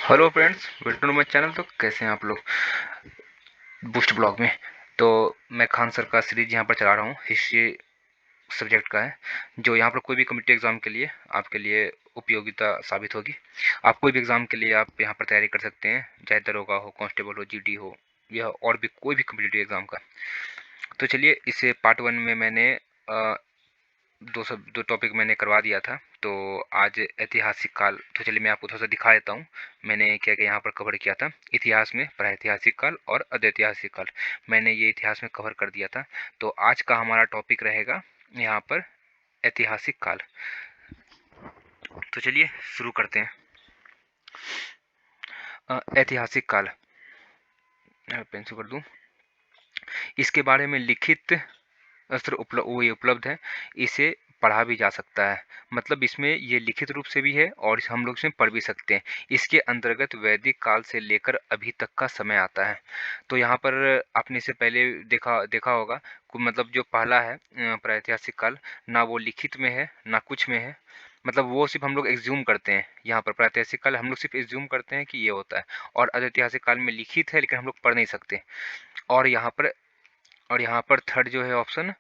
Hello friends, welcome to my channel. तो कैसे हैं आप लोग बूस्ट ब्लॉग में। तो मैं खान सर का सीरीज यहाँ पर चला रहा हूँ, हिस्ट्री सब्जेक्ट का है, जो यहाँ पर कोई भी कम्पिटिटिव एग्ज़ाम के लिए आपके लिए उपयोगिता साबित होगी। आप कोई भी एग्ज़ाम के लिए आप यहाँ पर तैयारी कर सकते हैं, चाहे दरोगा हो, कांस्टेबल हो, जीडी हो, या और भी कोई भी कम्पिटिटिव एग्ज़ाम का। तो चलिए, इसे पार्ट 1 में मैंने दो टॉपिक मैंने करवा दिया था। तो आज ऐतिहासिक काल, तो चलिए मैं आपको थोड़ा सा दिखा देता हूँ मैंने क्या क्या यहाँ पर कवर किया था। इतिहास में प्रागैतिहासिक काल और अदैतिहासिक काल, मैंने ये इतिहास में कवर कर दिया था। तो आज का हमारा टॉपिक रहेगा यहाँ पर ऐतिहासिक काल। तो चलिए शुरू करते हैं। ऐतिहासिक काल, पेन से कर दूँ। इसके बारे में लिखित अस्त्र उपलब्ध है। इसे पढ़ा भी जा सकता है, मतलब इसमें ये लिखित रूप से भी है और हम लोग इसमें पढ़ भी सकते हैं। इसके अंतर्गत वैदिक काल से लेकर अभी तक का समय आता है। तो यहाँ पर आपने इससे पहले देखा देखा होगा, मतलब जो पहला है प्रागैतिहासिक काल, ना वो लिखित में है ना कुछ में है। मतलब वो सिर्फ हम लोग एज्यूम करते हैं। यहाँ पर प्रागैतिहासिक काल हम लोग सिर्फ एज्यूम करते हैं कि ये होता है, और अदैतिहासिक काल में लिखित है लेकिन हम लोग पढ़ नहीं सकते। और यहाँ पर थर्ड जो है ऑप्शन,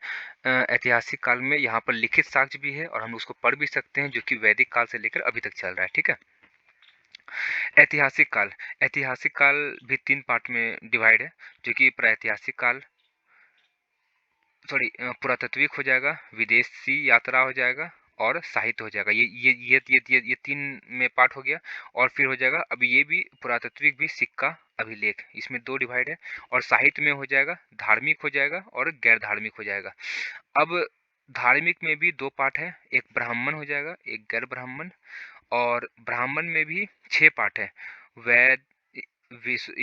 ऐतिहासिक काल में यहाँ पर लिखित साक्ष्य भी है और हम उसको पढ़ भी सकते हैं, जो कि वैदिक काल से लेकर अभी तक चल रहा है। ठीक है। ऐतिहासिक काल भी 3 पार्ट में डिवाइड है, जो कि प्रागैतिहासिक काल, सॉरी, पुरातात्विक हो जाएगा, विदेशी यात्रा हो जाएगा और साहित्य हो जाएगा। ये 3 में पार्ट हो गया। और फिर हो जाएगा अभी ये भी पुरातात्विक भी, सिक्का अभिलेख, इसमें 2 डिवाइड है। और साहित्य में हो जाएगा, धार्मिक हो जाएगा और गैर धार्मिक हो जाएगा। अब धार्मिक में भी 2 पार्ट है, एक ब्राह्मण हो जाएगा, एक गैर ब्राह्मण। और ब्राह्मण में भी 6 पार्ट है। वैद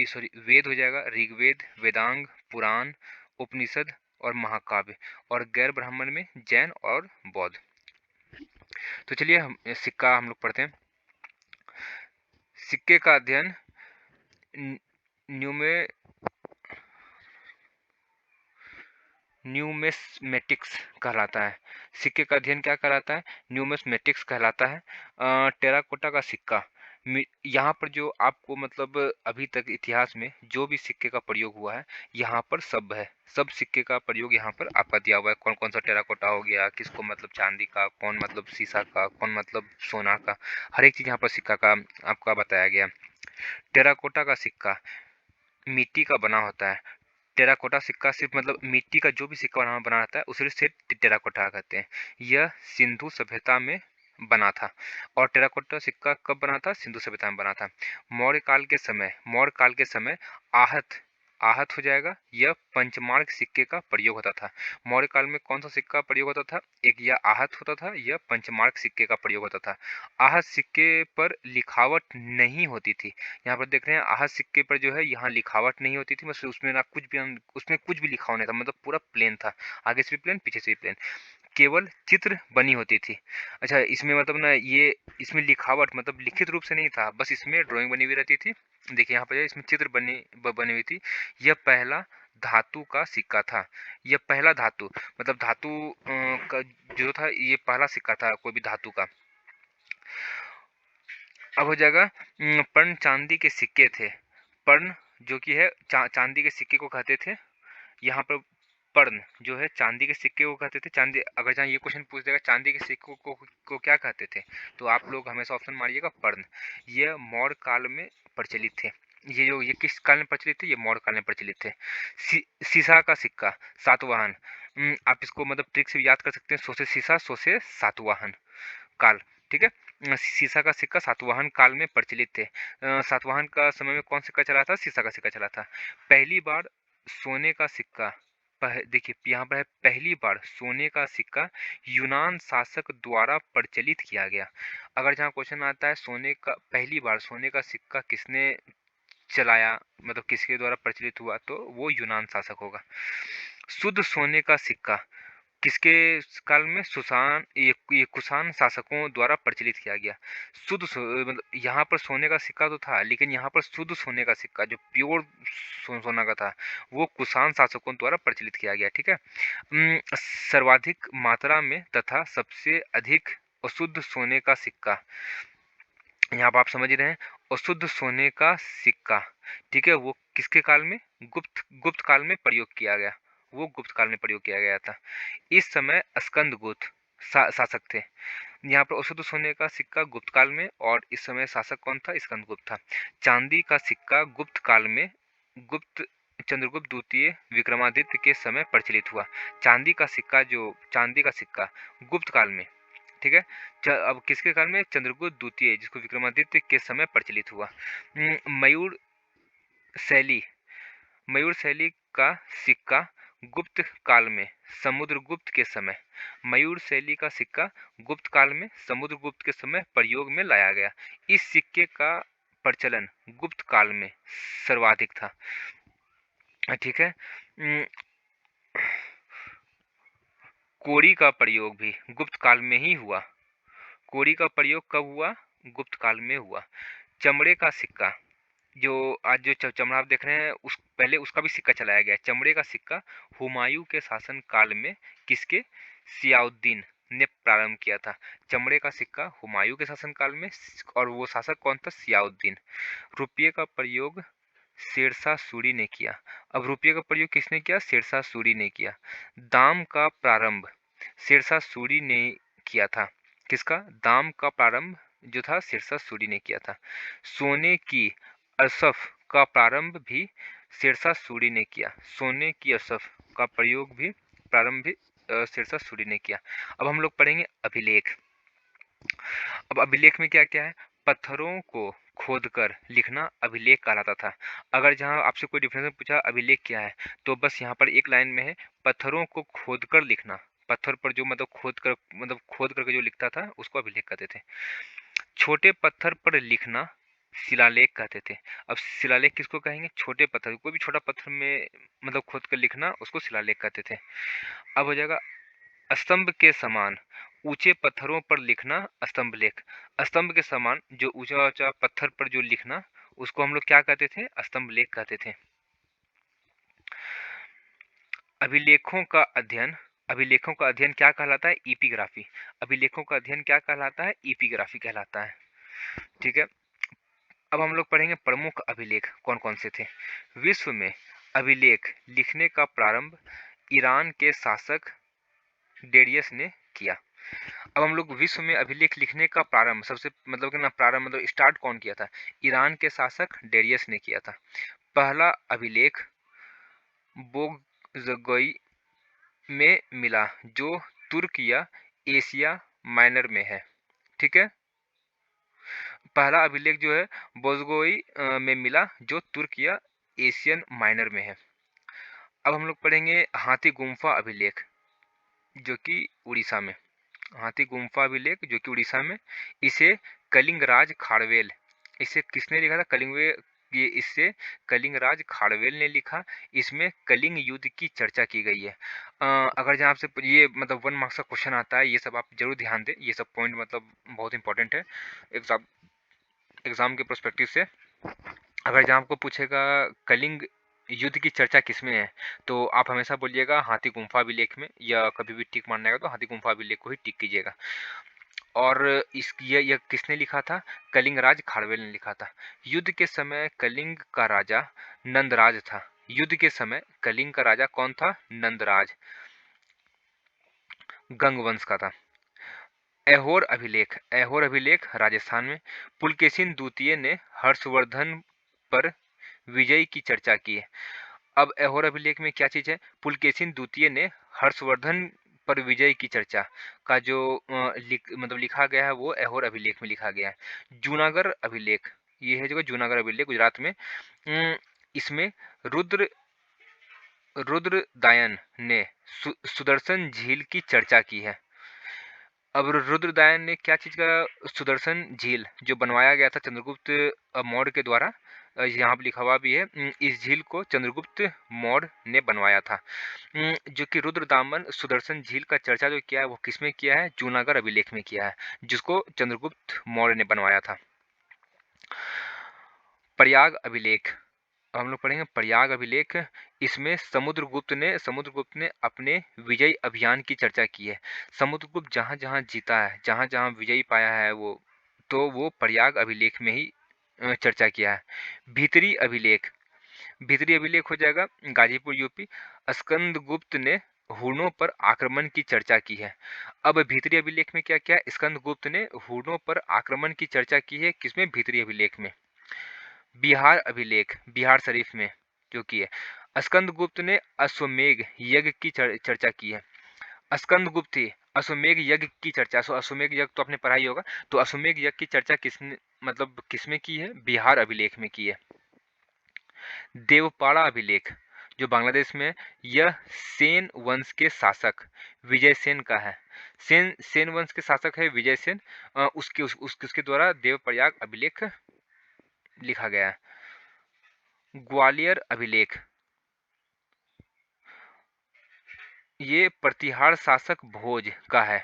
सॉरी, वेद हो जाएगा, ऋग्वेद, वेदांग, पुराण, उपनिषद और महाकाव्य। और गैर ब्राह्मण में जैन और बौद्ध। तो चलिए हम सिक्का हम लोग पढ़ते हैं। सिक्के का अध्ययन न्यूमे न्यूमिस्मेटिक्स कहलाता है। सिक्के का अध्ययन क्या कहलाता है? न्यूमिस्मेटिक्स कहलाता है। टेराकोटा का सिक्का, यहाँ पर जो आपको मतलब अभी तक इतिहास में जो भी सिक्के का प्रयोग हुआ है, यहाँ पर सब है। सब सिक्के का प्रयोग यहाँ पर आपका दिया हुआ है। कौन कौन सा टेराकोटा हो गया, किसको मतलब चांदी का, कौन मतलब सीसा का, कौन मतलब सोना का, हर एक चीज़ यहाँ पर सिक्का का आपका बताया गया। टेराकोटा का सिक्का मिट्टी का बना होता है। टेराकोटा सिक्का सिर्फ मतलब मिट्टी का जो भी सिक्का बना रहता है उसे से टेराकोटा कहते हैं। यह सिंधु सभ्यता में बना था। और टेराकोटा सिक्का कब बना था? सिंधु सभ्यता में बना था। मौर्य काल के समय आहत आहत हो जाएगा, यह पंचमार्क सिक्के का प्रयोग होता था। मौर्य काल में कौन सा सिक्का प्रयोग होता था? एक यह आहत होता था, यह पंचमार्क सिक्के का प्रयोग होता था। आहत सिक्के पर लिखावट नहीं होती थी। यहाँ पर देख रहे हैं, आहत सिक्के पर जो है यहाँ लिखावट नहीं होती थी, मतलब उसमें ना कुछ भी, उसमें कुछ भी लिखा नहीं था, मतलब पूरा प्लेन था, आगे से भी प्लेन पीछे से भी प्लेन, केवल चित्र बनी होती थी। अच्छा, इसमें मतलब ना ये, इसमें लिखावट मतलब लिखित रूप से नहीं था, बस इसमें ड्राइंग बनी हुई रहती थी। देखिए यहाँ पर इसमें चित्र बनी हुई थी। यह पहला धातु का सिक्का था। यह पहला धातु मतलब धातु का जो था, ये पहला सिक्का था कोई भी धातु का। अब हो जाएगा, पर्ण चांदी के सिक्के थे। पर्ण जो कि है चांदी के सिक्के को कहते थे। यहाँ पर पर्ण जो है चांदी के सिक्के को कहते थे। चांदी, अगर जहाँ ये क्वेश्चन पूछ देगा चांदी के सिक्कों को क्या कहते थे, तो आप लोग हमेशा ऑप्शन मारिएगा पर्ण। ये मौर्य काल में प्रचलित थे। ये किस काल में प्रचलित थे? ये मौर्य काल में प्रचलित थे। सीसा का सिक्का, सातवाहन, आप इसको मतलब ट्रिक से याद कर सकते हैं, सो से सीसा, सो से सातवाहन काल। ठीक है। सीसा का सिक्का सातवाहन काल में प्रचलित थे। सातवाहन का समय में कौन सिक्का चला था? सीसा का सिक्का चला था। पहली बार सोने का सिक्का, देखिए यहाँ पर है, पहली बार सोने का सिक्का यूनान शासक द्वारा प्रचलित किया गया। अगर जहाँ क्वेश्चन आता है सोने का, पहली बार सोने का सिक्का किसने चलाया, मतलब किसके द्वारा प्रचलित हुआ, तो वो यूनान शासक होगा। शुद्ध सोने का सिक्का किसके काल में? ये कुषाण शासकों द्वारा प्रचलित किया गया। मतलब यहाँ पर सोने का सिक्का तो था, लेकिन यहाँ पर शुद्ध सोने का सिक्का जो प्योर सोना का था, वो कुषाण शासकों द्वारा प्रचलित किया गया। ठीक है। सर्वाधिक मात्रा में तथा सबसे अधिक अशुद्ध सोने का सिक्का, यहाँ पर आप समझ रहे हैं, अशुद्ध सोने का सिक्का, ठीक है, वो किसके काल में, गुप्त गुप्त काल में प्रयोग किया गया, वो गुप्त काल में प्रयोग किया गया था। इस समय स्कंदगुप्त शासक थे। यहाँ पर अशुद्ध सोने का सिक्का गुप्त काल में, और इस समय शासक कौन था, स्कंदगुप्त था। चांदी का सिक्का गुप्त काल में गुप्त चंद्रगुप्त द्वितीय विक्रमादित्य के समय प्रचलित हुआ। चांदी का सिक्का गुप्त काल में, ठीक है। अब किसके काल में, चंद्रगुप्त द्वितीय, जिसको विक्रमादित्य के समय प्रचलित हुआ। मयूर शैली मयूर शैली का सिक्का गुप्त काल में समुद्रगुप्त के समय, मयूर शैली का सिक्का गुप्त काल में समुद्रगुप्त के समय प्रयोग में लाया गया। इस सिक्के का प्रचलन गुप्त काल में सर्वाधिक था, ठीक है। कोड़ी का प्रयोग भी गुप्त काल में ही हुआ। कोड़ी का प्रयोग कब हुआ, गुप्त काल में हुआ। चमड़े का सिक्का, जो आज जो चमड़ा आप देख रहे हैं, उस पहले उसका भी सिक्का चलाया गया। चमड़े का सिक्का हुमायूं के शासन काल में किसके, सियाउद्दीन ने प्रारंभ किया था। चमड़े का सिक्का हुमायूं के शासन काल में, और वो शासक कौन था, सियाउद्दीन। रुपये का प्रयोग शेरशाह सूरी ने किया। अब रुपये का प्रयोग किसने किया, शेरशाह सूरी ने किया। दाम का प्रारंभ शेरशाह सूरी ने किया था। किसका, दाम का प्रारंभ जो था शेरशाह सूरी ने किया था। सोने की असफ का प्रारंभ भी शेरशाह सूरी ने किया। सोने की असफ का प्रयोग भी प्रारंभ भी शेरशाह सूरी ने किया। अब हम लोग पढ़ेंगे अभिलेख। अब अभिलेख में क्या क्या है, पत्थरों को खोदकर लिखना अभिलेख कहलाता था। अगर जहां आपसे कोई डिफरेंस पूछा अभिलेख क्या है, तो बस यहाँ पर एक लाइन में है, पत्थरों को खोदकर लिखना। पत्थर पर जो खोद करके जो लिखता था उसको अभिलेख कहते थे। छोटे पत्थर पर लिखना शिलालेख कहते थे। अब शिलालेख किसको कहेंगे, छोटे पत्थर, कोई भी छोटा पत्थर में खोद कर लिखना उसको शिलालेख कहते थे। अब हो जाएगा स्तंभ के समान ऊंचे पत्थरों पर लिखना स्तंभ लेख। स्तंभ के समान जो ऊंचा ऊंचा पत्थर पर जो लिखना उसको हम लोग क्या कहते थे, स्तंभ लेख कहते थे। अभिलेखों का अध्ययन क्या कहलाता है, इपिग्राफी। अभिलेखों का अध्ययन क्या कहलाता है, इपिग्राफी कहलाता है, ठीक है। अब हम लोग पढ़ेंगे प्रमुख अभिलेख कौन कौन से थे। विश्व में अभिलेख लिखने का प्रारंभ ईरान के शासक डेरियस ने किया। अब हम लोग विश्व में अभिलेख लिखने का प्रारंभ सबसे स्टार्ट कौन किया था, ईरान के शासक डेरियस ने किया था। पहला अभिलेख बोगजगई में मिला जो तुर्क या एशिया माइनर में है, ठीक है। पहला अभिलेख जो है बोगजगई में मिला जो तुर्क या एशियन माइनर में है। अब हम लोग पढ़ेंगे हाथी गुम्फा अभिलेख जो कि उड़ीसा में, हाथी गुम्फा अभिलेख जो कि उड़ीसा में। इसे कलिंगराज खाड़वेल, इसे किसने लिखा था, इसे कलिंगराज खाड़वेल ने लिखा। इसमें कलिंग युद्ध की चर्चा की गई है। अगर जहाँ आपसे ये 1 मार्क्स का क्वेश्चन आता है, ये सब आप जरूर ध्यान दें, ये सब पॉइंट बहुत इंपॉर्टेंट है एग्जाम के पर्सपेक्टिव से। अगर जहाँ आपको पूछेगा कलिंग युद्ध की चर्चा किसमें है, तो आप हमेशा बोलिएगा हाथी गुम्फा अभिलेख में, या कभी भी टिक मारने का तो हाथी गुम्फा अभिलेख को ही टिक कीजिएगा। और यह किसने लिखा था, कलिंगराज खाड़वेल ने लिखा था। युद्ध के समय कलिंग का राजा नंदराज था। युद्ध के समय कलिंग का राजा कौन था, नंदराज, गंगवंश का था। ऐहोर अभिलेख राजस्थान में। पुलकेशिन द्वितीय ने हर्षवर्धन पर विजय की चर्चा की है। अब ऐहोर अभिलेख में क्या चीज है, पुलकेशिन द्वितीय ने हर्षवर्धन पर विजय की चर्चा का जो लिखा गया है वो ऐहोर अभिलेख में लिखा गया है। जूनागढ़ अभिलेख, ये है जो जूनागढ़ अभिलेख गुजरात में। इसमें रुद्रदायन ने सुदर्शन झील की चर्चा की है। अब रुद्रदायन ने क्या चीज का, सुदर्शन झील जो बनवाया गया था चंद्रगुप्त मौर्य के द्वारा, यहाँ पर लिखा हुआ भी है, इस झील को चंद्रगुप्त मौर्य ने बनवाया था। जो कि रुद्रदामन सुदर्शन झील का चर्चा जो किया है वो किसमें किया है, जूनागढ़ अभिलेख में किया है, जिसको चंद्रगुप्त मौर्य ने बनवाया था। प्रयाग अभिलेख, हम लोग पढ़ेंगे प्रयाग अभिलेख। इसमें समुद्रगुप्त ने अपने विजय अभियान की चर्चा की है। समुद्रगुप्त जहां जहां जीता है, जहां जहां विजयी पाया है वो, तो वो प्रयाग अभिलेख में ही चर्चा किया है। भीतरी अभिलेख, भीतरी अभिलेख हो जाएगा गाजीपुर यूपी। स्कंदगुप्त ने हूणों पर आक्रमण की चर्चा की है। अब भीतरी अभिलेख में क्या क्या है, स्कंदगुप्त ने हूणों पर आक्रमण की चर्चा की है, किसमें, भीतरी अभिलेख में। बिहार अभिलेख, बिहार शरीफ में जो की है। स्कंदगुप्त ने अश्वमेघ यज्ञ की चर्चा की है। स्कंदगुप्त ही अश्वमेघ यज्ञ की चर्चा, अश्वमेघ यज्ञ तो आपने पढ़ा ही होगा, तो अश्वमेघ यज्ञ की चर्चा किसने, मतलब किसमें की है, बिहार अभिलेख में की है। देवपाड़ा अभिलेख जो बांग्लादेश में है, यह सेन वंश के शासक विजय सेन का है। सेन वंश के शासक है विजय सेन, उसके द्वारा देवप्रयाग अभिलेख लिखा गया है। ग्वालियर अभिलेख, ये प्रतिहार शासक भोज का है,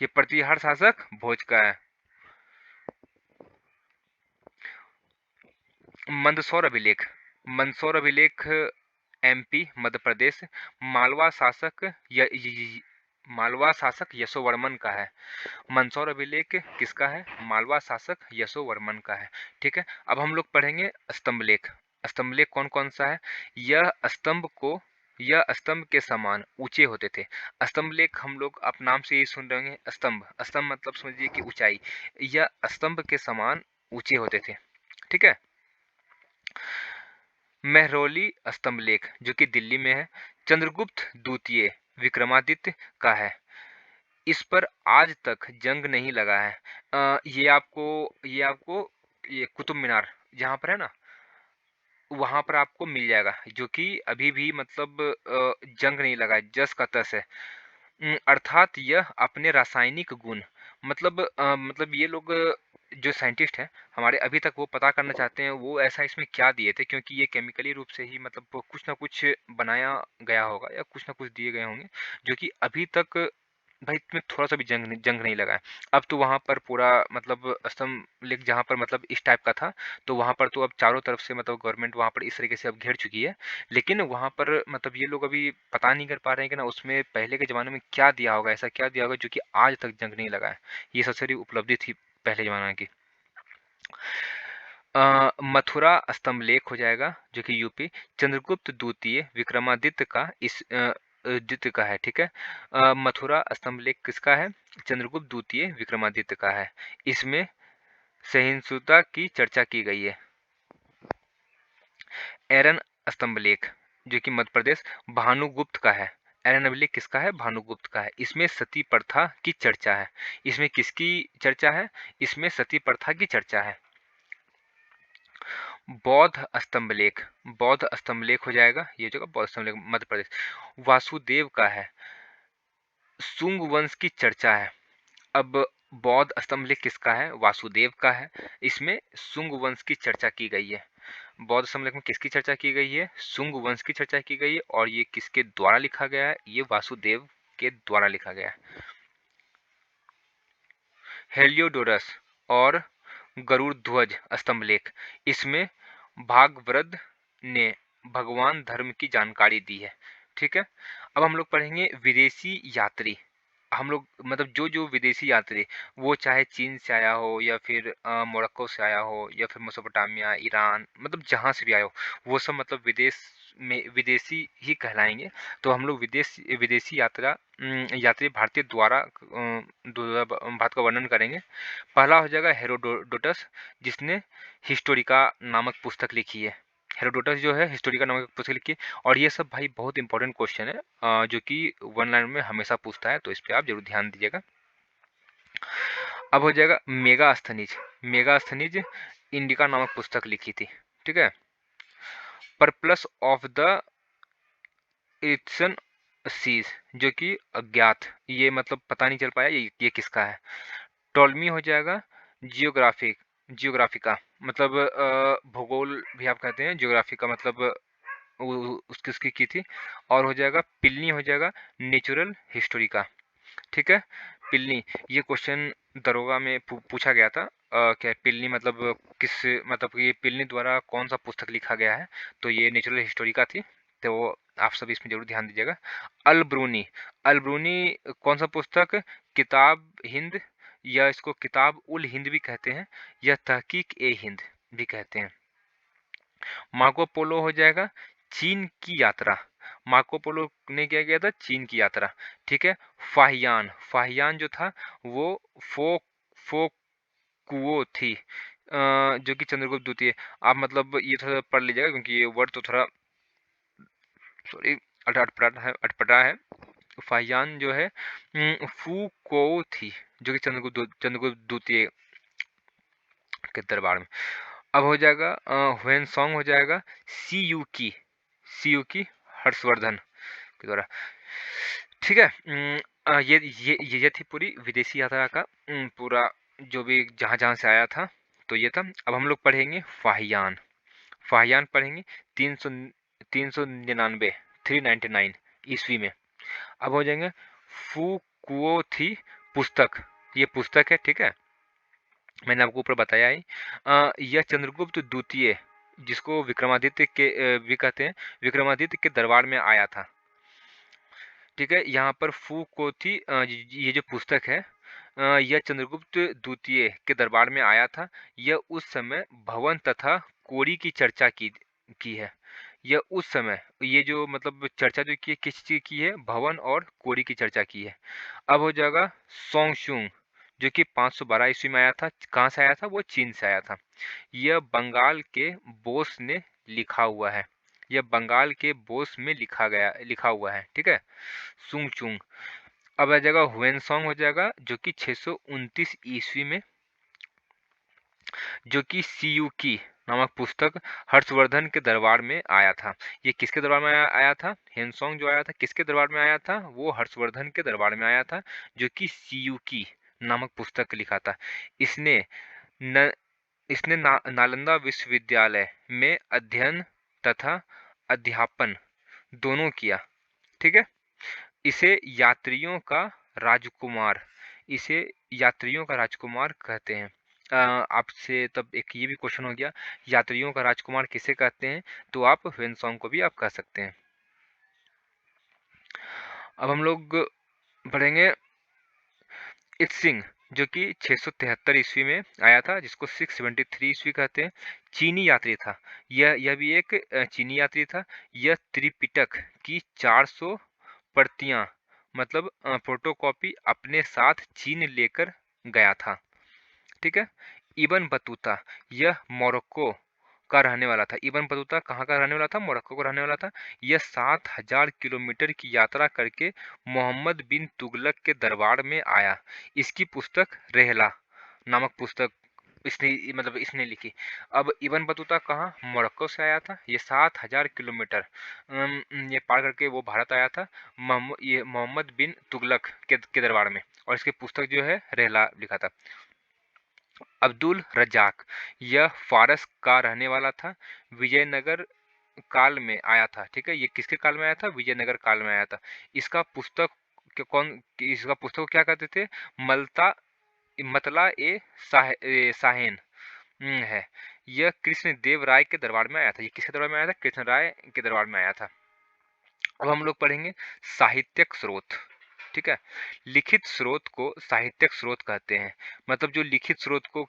ये प्रतिहार शासक भोज का है। मंदसौर अभिलेख, मंदसौर अभिलेख एमपी मध्य प्रदेश, मालवा शासक मालवा शासक यशोवर्मन का है। मंदसौर अभिलेख किसका है, मालवा शासक यशोवर्मन का है। ठीक है, अब हम लोग पढ़ेंगे स्तंभलेख। स्तंभलेख कौन कौन सा है, यह स्तंभ के समान ऊंचे होते थे। स्तंभलेख हम लोग आप नाम से ही सुन रहे होंगे, स्तंभ, स्तंभ मतलब समझिए कि ऊंचाई, यह स्तंभ के समान ऊंचे होते थे। ठीक है। मेहरौली स्तंभलेख जो कि दिल्ली में है, चंद्रगुप्त द्वितीय विक्रमादित्य का है। इस पर आज तक जंग नहीं लगा है। ये आपको ये कुतुब मीनार जहाँ पर है ना, वहां पर आपको मिल जाएगा, जो कि अभी भी मतलब जंग नहीं लगा है, जस का तस है। अर्थात यह अपने रासायनिक गुण, मतलब ये लोग जो साइंटिस्ट हैं हमारे, अभी तक वो पता करना चाहते हैं वो ऐसा इसमें क्या दिए थे, क्योंकि ये केमिकली रूप से ही मतलब वो कुछ ना कुछ बनाया गया होगा या कुछ ना कुछ दिए गए होंगे, जो कि अभी तक भाई इसमें थोड़ा सा भी जंग नहीं लगा है। अब तो वहां पर पूरा मतलब स्तंभ लेक जहाँ पर मतलब इस टाइप का था, तो वहां पर तो अब चारों तरफ से मतलब गवर्नमेंट वहां पर इस तरीके से अब घेर चुकी है। लेकिन वहां पर मतलब ये लोग अभी पता नहीं कर पा रहे हैं कि ना उसमें पहले के ज़माने में क्या दिया होगा, ऐसा क्या दिया होगा जो कि आज तक जंग नहीं लगा है। ये सबसे बड़ी उपलब्धि थी पहले ज़माना की। मथुरा स्तंभलेख हो जाएगा जो कि यूपी, चंद्रगुप्त द्वितीय विक्रमादित्य का द्वितीय का है। ठीक है। मथुरा स्तंभलेख किसका है, चंद्रगुप्त द्वितीय विक्रमादित्य का है। इसमें सहिष्णुता की चर्चा की गई है। एरन स्तंभलेख जो कि मध्य प्रदेश, भानुगुप्त का है। एरन अभिलेख किसका है, भानुगुप्त का है। इसमें सती प्रथा की चर्चा है। इसमें किसकी चर्चा है, इसमें सती प्रथा की चर्चा है। बौद्ध स्तंभलेख, बौद्ध स्तंभलेख हो जाएगा, ये जगह बौद्ध स्तंभलेख मध्य प्रदेश, वासुदेव का है। सुंग वंश की चर्चा है। अब बौद्ध स्तंभलेख किसका है, वासुदेव का है। इसमें सुंग वंश की चर्चा की गई है। बौद्ध स्तंभलेख में किसकी चर्चा की गई है, सुंग वंश की चर्चा की गई है। और ये किसके द्वारा लिखा गया है, ये वासुदेव के द्वारा लिखा गया है। हेलियोडोरस और गरुड़ ध्वज स्तंभलेख, इसमें भागवत ने भगवान धर्म की जानकारी दी है। ठीक है। अब हम लोग पढ़ेंगे विदेशी यात्री। हम लोग मतलब जो जो विदेशी यात्री, वो चाहे चीन से आया हो या फिर मोरक्को से आया हो या फिर मेसोपोटामिया, ईरान, मतलब जहाँ से भी आया हो, वो सब मतलब विदेश में विदेशी ही कहलाएंगे। तो हम लोग विदेशी यात्री भारतीय द्वारा भारत का वर्णन करेंगे। पहला हो जाएगा हेरोडोटस, जिसने हिस्टोरिका नामक पुस्तक लिखी है। हेरोडोटस जो है हिस्टोरिका नामक पुस्तक लिखी है। और ये सब भाई बहुत इंपॉर्टेंट क्वेश्चन है, जो कि वन लाइन में हमेशा पूछता है, तो इस पर आप जरूर ध्यान दीजिएगा। अब हो जाएगा मेगास्थनीज, मेगास्थनीज इंडिका नामक पुस्तक लिखी थी। ठीक है। परप्लस ऑफ द इथ्सन सीज जो कि अज्ञात, ये मतलब पता नहीं चल पाया ये किसका है। टॉलमी हो जाएगा जियोग्राफिक, जियोग्राफिका मतलब भूगोल भी आप कहते हैं, जियोग्राफी का मतलब उसकी उसकी की थी। और हो जाएगा पिलनी, हो जाएगा नेचुरल हिस्टोरी का। ठीक है। पिलनी, ये क्वेश्चन दरोगा में पूछा गया था। क्या पिलनी मतलब किस, मतलब ये पिलनी द्वारा कौन सा पुस्तक लिखा गया है, तो ये नेचुरल हिस्टोरी का थी। तो आप सभी इसमें जरूर ध्यान दीजिएगा। अलब्रूनी, अलब्रूनी कौन सा पुस्तक, किताब हिंद या इसको किताब उल हिंद भी कहते हैं, या तहकीक ए हिंद भी कहते हैं। मार्को पोलो हो जाएगा चीन की यात्रा। मार्को पोलो ने क्या किया था? चीन की यात्रा। ठीक है। फाहियान, फाहियान जो था वो फो फो कुओ थी, जो कि चंद्रगुप्त द्वितीय। आप मतलब ये थोड़ा पढ़ लीजिएगा क्योंकि ये वर्ड तो थोड़ा सॉरी अटपटा है। फाहियान जो है फू को थी, जो कि चंद्रगुप्त द्वितीय के दरबार में। अब हो जाएगा ह्वेनसोंग हो जाएगा सी यू की हर्षवर्धन के द्वारा। ठीक है। ये थी पूरी विदेशी यात्रा का पूरा जो भी जहाँ जहाँ से आया था, तो ये था। अब हम लोग पढ़ेंगे फाहियान। फाहियान पढ़ेंगे 399 399 ईस्वी में। अब हो जाएंगे फू थी पुस्तक, ये पुस्तक है। ठीक है, मैंने आपको ऊपर बताया ही। यह चंद्रगुप्त द्वितीय, जिसको विक्रमादित्य के भी कहते हैं, विक्रमादित्य के दरबार में आया था। ठीक है, यहाँ पर फू को थी ये जो पुस्तक है, यह चंद्रगुप्त द्वितीय के दरबार में आया था। यह उस समय भवन तथा कोड़ी की चर्चा की है। यह उस समय ये जो मतलब चर्चा जो की है, किस चीज की है? भवन और कोड़ी की चर्चा की है। अब हो जाएगा सोंगशुंग, जो कि 512 ईस्वी में आया था। कहाँ से आया था? वो चीन से आया था। यह बंगाल के बोस ने लिखा हुआ है। यह बंगाल के बोस में लिखा हुआ है। ठीक है, सुंगचुंग। अब आ जाएगा हुएनसोंग हो जाएगा, जो कि 629 ईस्वी में, जो कि सीयूकी नामक पुस्तक हर्षवर्धन के दरबार में आया था। ये किसके दरबार में आया था? हेनसोंग जो आया था किसके दरबार में आया था? वो हर्षवर्धन के दरबार में आया था, जो कि सीयूकी नामक पुस्तक लिखा था। इसने न, इसने नालंदा विश्वविद्यालय में अध्ययन तथा अध्यापन दोनों किया। ठीक है। इसे यात्रियों का राजकुमार इसे यात्रियों का राजकुमार कहते हैं। आपसे तब एक ये भी क्वेश्चन हो गया, यात्रियों का राजकुमार किसे कहते हैं? तो आप ह्वेनसोंग को भी आप कह सकते हैं। अब हम लोग पढ़ेंगे इत्सिंग, जो कि 673 ईस्वी में आया था, जिसको 673 ईस्वी कहते हैं। चीनी यात्री था। यह भी एक चीनी यात्री था। यह त्रिपिटक की 400 प्रतियां मतलब फोटोकॉपी अपने साथ चीन लेकर गया था। ठीक है। इबन बतूता, यह मोरक्को का रहने वाला था। इबन बतूता कहाँ का रहने वाला था? मोरक्को का रहने वाला था। यह 7000 किलोमीटर की यात्रा करके मोहम्मद बिन तुगलक के दरबार में आया। इसकी पुस्तक रेहला नामक पुस्तक इसने लिखी। अब इबन बतूता कहाँ? मोरक्को से आया था। ये 7000 किलोमीटर ये पार करके वो भारत आया था, ये मोहम्मद बिन तुगलक के दरबार में, और इसकी पुस्तक जो है रेहला लिखा था। अब्दुल रज्जाक, यह फारस का रहने वाला था। विजयनगर काल में आया था। ठीक है, ये किसके काल में आया था? विजयनगर काल में आया था। इसका पुस्तक इसका पुस्तक को क्या कहते थे? मलता मतला साहेन है। यह कृष्ण देव राय के दरबार में आया था। ये किसके दरबार में आया था? कृष्ण राय के दरबार में आया था। अब हम लोग पढ़ेंगे साहित्यक स्रोत। ठीक है, लिखित स्रोत को साहित्यक स्रोत कहते हैं। मतलब जो लिखित स्रोत को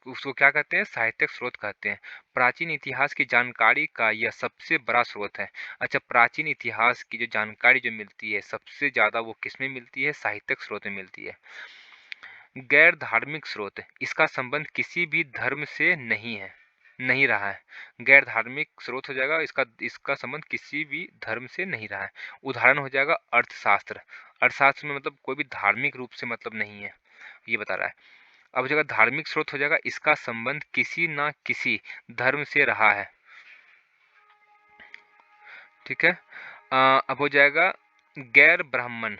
उसको क्या कहते हैं? साहित्यक स्रोत कहते हैं। प्राचीन इतिहास की जानकारी का यह सबसे बड़ा स्रोत है। अच्छा, प्राचीन इतिहास की जो जानकारी जो मिलती है सबसे ज्यादा वो किसमें मिलती है? साहित्यक स्रोत में मिलती है। गैर धार्मिक स्रोत, इसका संबंध किसी भी धर्म से नहीं रहा है। गैर धार्मिक स्रोत हो जाएगा, इसका संबंध किसी भी धर्म से नहीं रहा है। उदाहरण हो जाएगा अर्थशास्त्र। अर्थशास्त्र में मतलब कोई भी धार्मिक रूप से मतलब नहीं है, ये बता रहा है। अब हो जाएगा धार्मिक स्रोत हो जाएगा, इसका संबंध किसी ना किसी धर्म से रहा है। ठीक है। अब हो जाएगा गैर ब्राह्मण।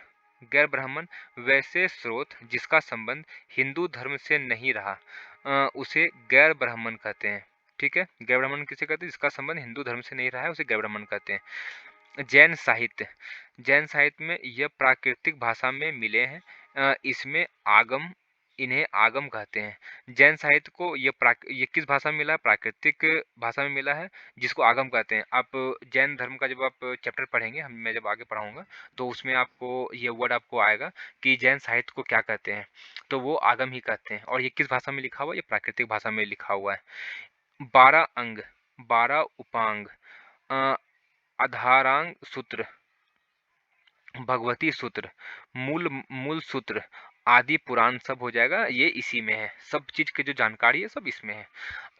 गैर ब्राह्मण वैसे स्रोत जिसका संबंध हिंदू धर्म से नहीं रहा, उसे गैर ब्राह्मण कहते हैं। ठीक है, गैर ब्राह्मण किसे कहते हैं? जिसका संबंध हिंदू धर्म से नहीं रहा है, उसे गैर ब्राह्मण कहते हैं। जैन साहित्य, जैन साहित्य में यह प्राकृतिक भाषा में मिले हैं। इसमें आगम इन्हें आगम कहते हैं। जैन साहित्य को ये किस भाषा में मिला है? प्राकृतिक भाषा में मिला है, जिसको आगम कहते हैं। आप जैन धर्म का जब आप चैप्टर पढ़ेंगे, मैं जब आगे पढ़ाऊँगा, तो उसमें आपको ये वर्ड आपको आएगा कि जैन साहित्य को क्या कहते हैं, तो वो आगम ही कहते हैं। और ये किस भाषा में लिखा हुआ है? ये प्राकृतिक भाषा में लिखा हुआ है। 12 अंग, 12 उपांग, अ, आधारांग सूत्र, भगवती सूत्र, मूल मूल सूत्र, आदि पुराण सब हो जाएगा, ये इसी में है। सब चीज़ की जो जानकारी है सब इसमें है।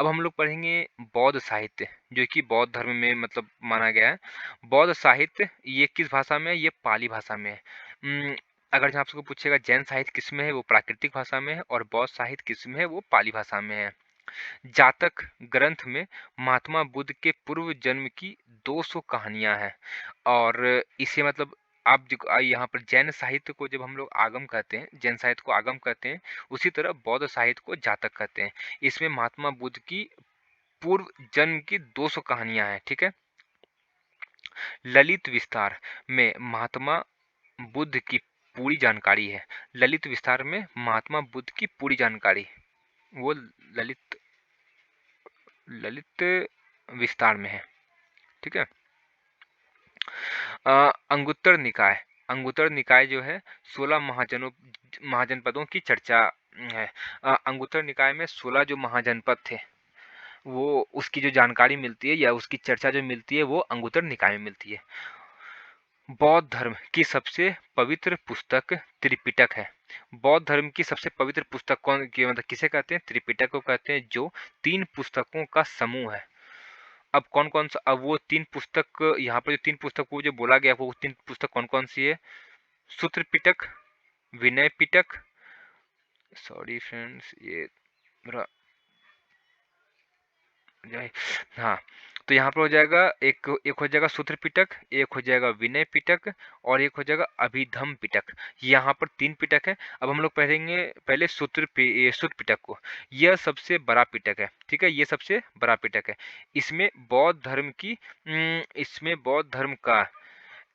अब हम लोग पढ़ेंगे बौद्ध साहित्य, जो कि बौद्ध धर्म में मतलब माना गया है। बौद्ध साहित्य ये किस भाषा में है? ये पाली भाषा में है। अगर जो आपसे पूछेगा जैन साहित्य किस में है, वो प्राकृतिक भाषा में है, और बौद्ध साहित्य किस में है, वो पाली भाषा में है। जातक ग्रंथ में महात्मा बुद्ध के पूर्व जन्म की 200 कहानियां हैं। और इसे मतलब आप यहाँ पर जैन साहित्य को जब हम लोग आगम कहते हैं, जैन साहित्य को आगम कहते हैं, उसी तरह बौद्ध साहित्य को जातक कहते हैं। इसमें महात्मा बुद्ध की पूर्व जन्म की 200 कहानियां हैं, ठीक है। ललित विस्तार में महात्मा बुद्ध की पूरी जानकारी है। ललित विस्तार में महात्मा बुद्ध की पूरी जानकारी, वो ललित ललित विस्तार में है, ठीक है। अंगुत्तर निकाय, अंगुत्तर निकाय जो है 16 महाजनपदों की चर्चा है। अंगुत्तर निकाय में 16 जो महाजनपद थे, वो उसकी जो जानकारी मिलती है या उसकी चर्चा जो मिलती है, वो अंगुत्तर निकाय में मिलती है। बौद्ध धर्म की सबसे पवित्र पुस्तक त्रिपिटक है। बौद्ध धर्म की सबसे पवित्र पुस्तक कौन की मतलब किसे कहते हैं? त्रिपिटक को कहते हैं, जो 3 पुस्तकों का समूह है। अब कौन-कौन सा, अब वो 3 पुस्तक यहाँ पर जो 3 पुस्तक को जो बोला गया, वो 3 पुस्तक कौन-कौन सी है? सूत्र पिटक, विनय पिटक, सॉरी फ्रेंड्स ये मेरा हाँ, तो यहाँ पर हो जाएगा एक एक हो जाएगा सूत्र पिटक, एक हो जाएगा विनय पिटक, और एक हो जाएगा अभिधम पिटक। यहाँ पर 3 पिटक है। अब हम लोग पढ़ेंगे पहले सूत्र पिटक को। यह सबसे बड़ा पिटक है, ठीक है, ये सबसे बड़ा पिटक है। इसमें बौद्ध धर्म की इसमें बौद्ध धर्म का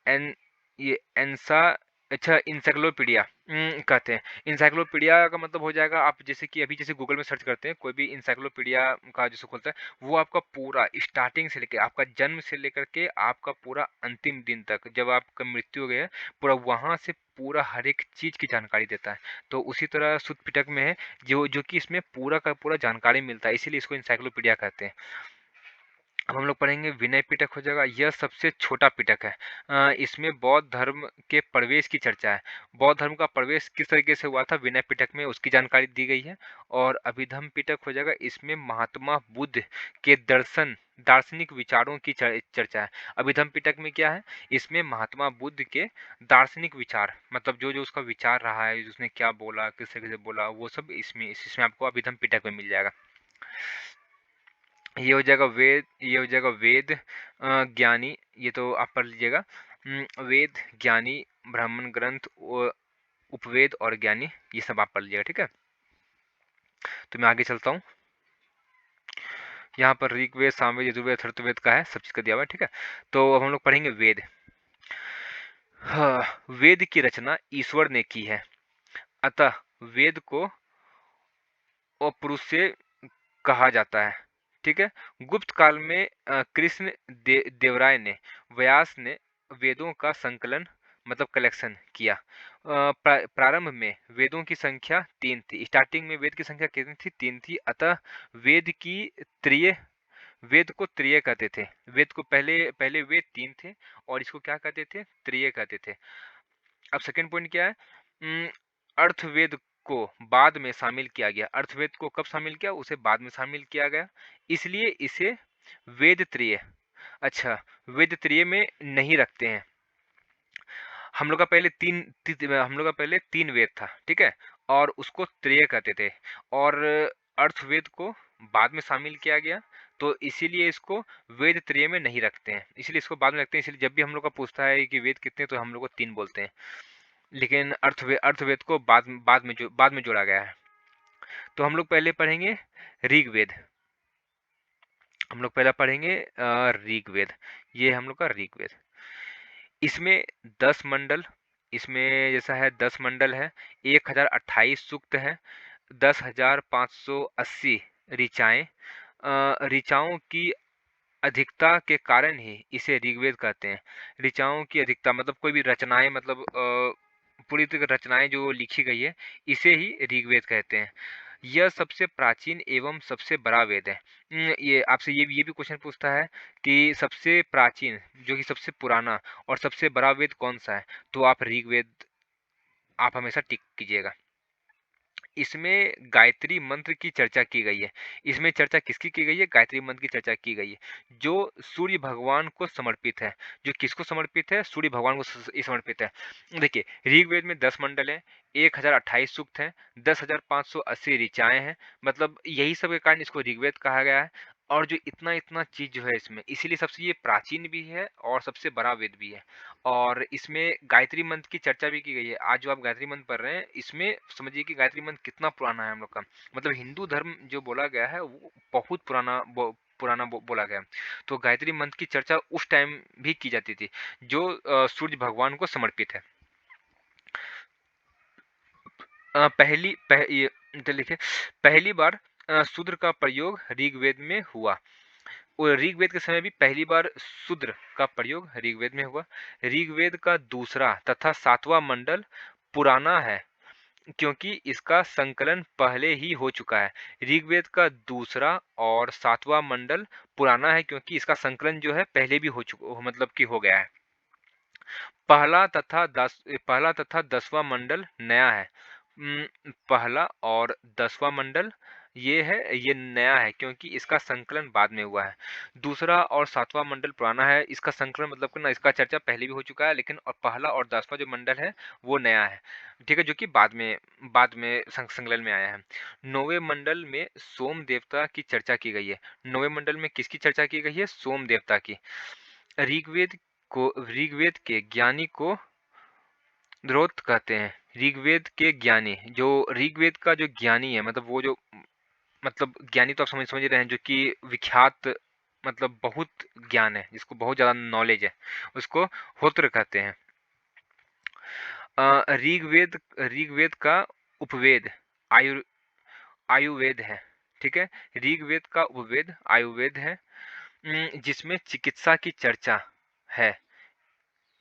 एन ये एनसा अच्छा इंसाइक्लोपीडिया कहते हैं। इंसाइक्लोपीडिया का मतलब हो जाएगा, आप जैसे कि अभी जैसे गूगल में सर्च करते हैं कोई भी इंसाइक्लोपीडिया का जैसे खोलता है, वो आपका पूरा स्टार्टिंग से लेकर आपका जन्म से लेकर के आपका पूरा अंतिम दिन तक, जब आपका मृत्यु हो गया है, पूरा वहां से पूरा हर एक चीज की जानकारी देता है। तो उसी तरह सुत पिटक में है, जो जो कि इसमें पूरा का पूरा जानकारी मिलता है, इसीलिए इसको इंसाइक्लोपीडिया कहते हैं। अब हम लोग पढ़ेंगे विनय पिटक हो जाएगा, यह सबसे छोटा पिटक है। इसमें बौद्ध धर्म के प्रवेश की चर्चा है। बौद्ध धर्म का प्रवेश किस तरीके से हुआ था विनय पिटक में, उसकी जानकारी दी गई है। और अभिधम पिटक हो जाएगा, इसमें महात्मा बुद्ध के दार्शनिक विचारों की चर्चा है। अभिधम पिटक में क्या है? इसमें महात्मा बुद्ध के दार्शनिक विचार, मतलब जो जो उसका विचार रहा है, उसने क्या बोला, किस तरीके से बोला, वो सब इसमें आपको अभिधम पिटक में मिल जाएगा। ये हो जाएगा वेद ज्ञानी, ये तो आप पढ़ लीजिएगा। वेद ज्ञानी, ब्राह्मण ग्रंथ, उपवेद और ज्ञानी, ये सब आप पढ़ लीजिएगा, ठीक है। तो मैं आगे चलता हूँ। यहाँ पर ऋग्वेद, सामवेद, यजुर्वेद, अथर्ववेद का है, सब चीज का दिया हुआ है, ठीक है। तो अब हम लोग पढ़ेंगे वेद। हाँ, वेद की रचना ईश्वर ने की है, अतः वेद को अपरुष से कहा जाता है, ठीक है। गुप्त काल में कृष्ण देवराय ने, व्यास ने वेदों का संकलन मतलब कलेक्शन किया। प्रारंभ में वेदों की संख्या 3 थी। स्टार्टिंग में वेद की संख्या कितनी थी? 3 थी। अतः वेद की त्रिय वेद को त्रिय कहते थे। वेद को पहले पहले वेद 3 थे और इसको क्या कहते थे? त्रिय कहते थे। अब सेकंड पॉइंट क्या है? अर्थवेद को बाद में शामिल किया गया। अर्थवेद को कब शामिल किया? उसे बाद में शामिल किया गया, इसलिए इसे वेद त्रिय, अच्छा, वेद त्रिय में नहीं रखते हैं। हम लोग का पहले हम लोग का पहले 3 वेद था, ठीक है, और उसको त्रिय कहते थे, और अर्थवेद को बाद में शामिल किया गया, तो इसीलिए इसको वेद त्रिय में नहीं रखते हैं, इसलिए इसको बाद में रखते हैं। इसलिए जब भी हम लोग का पूछता है कि वेद कितने, तो हम लोग को 3 बोलते हैं, लेकिन अर्थवेद को बाद में जोड़ा गया है। तो हम लोग पहले पढ़ेंगे ऋग्वेद। हम लोग पहला पढ़ेंगे ऋग्वेद। ये हम लोग का ऋग्वेद। इसमें 10 मंडल, इसमें जैसा है 10 मंडल है, 1028 सूक्त है, 10,580 ऋचाएँ ऋचाओं की अधिकता के कारण ही इसे ऋग्वेद कहते हैं। ऋचाओं की अधिकता मतलब कोई भी रचनाएँ मतलब पूरी तरह रचनाएँ जो लिखी गई है, इसे ही ऋग्वेद कहते हैं। यह सबसे प्राचीन एवं सबसे बड़ा वेद है। ये आपसे ये भी क्वेश्चन पूछता है कि सबसे प्राचीन जो कि सबसे पुराना और सबसे बड़ा वेद कौन-सा है? तो आप ऋग्वेद आप हमेशा टिक कीजिएगा। इसमें गायत्री मंत्र की चर्चा की गई है। इसमें चर्चा किसकी की गई है? गायत्री मंत्र की चर्चा की गई है, जो सूर्य भगवान को समर्पित है। जो किसको समर्पित है? सूर्य भगवान को समर्पित है। देखिए, ऋग्वेद में 10 मंडल हैं, 1028 सूक्त हैं, 10,580 ऋचाएँ हैं, मतलब यही सब के कारण इसको ऋग्वेद कहा गया है। और जो इतना-इतना चीज़ जो है इसमें, इसीलिए सबसे ये प्राचीन भी है और सबसे बड़ा वेद भी है। और इसमें गायत्री मंत्र की चर्चा भी की गई है। आज जो आप गायत्री मंत्र पढ़ रहे हैं, इसमें समझिए कि गायत्री मंत्र कितना पुराना है हम लोग का। मतलब हिंदू धर्म जो बोला गया है, वो बहुत पुराना बोला गया है। तो गायत्री मंत्र की चर्चा उस टाइम भी की जाती थी, जो सूर्य भगवान को समर्पित है। ये तो लिखिए, पहली बार शूद्र का प्रयोग ऋग्वेद में हुआ। और ऋग्वेद के समय भी पहली बार शूद्र का प्रयोग ऋग्वेद में हुआ। ऋग्वेद का दूसरा तथा सातवां मंडल पुराना है, क्योंकि इसका संकलन पहले ही हो चुका है। ऋग्वेद का दूसरा और सातवां मंडल पुराना है, क्योंकि इसका संकलन जो है पहले भी हो चुका, मतलब कि हो गया है। पहला तथा 10वां मंडल नया है। पहला और 10वां मंडल ये नया है, क्योंकि इसका संकलन बाद में हुआ है। दूसरा और 7वां मंडल पुराना है, इसका संकलन मतलब कि ना, इसका चर्चा पहले भी हो चुका है, लेकिन और पहला और 10वां जो मंडल है वो नया है। ठीक है, जो कि बाद में संकलन में आया है। 9वें मंडल में सोम देवता की चर्चा की गई है। 9वें मंडल में किसकी चर्चा की गई है? सोम देवता की। ऋग्वेद के ज्ञानी को ध्रुव कहते हैं। ऋग्वेद के ज्ञानी, जो ऋग्वेद का जो ज्ञानी है, मतलब वो जो मतलब ज्ञानी तो आप समझ रहे हैं, जो कि विख्यात, मतलब बहुत ज्ञान है, जिसको बहुत ज्यादा नॉलेज है, उसको होत्र कहते हैं। ऋग्वेद का उपवेद आयु आयुर्वेद है। ठीक है, ऋग्वेद का उपवेद आयुर्वेद है, जिसमें चिकित्सा की चर्चा है।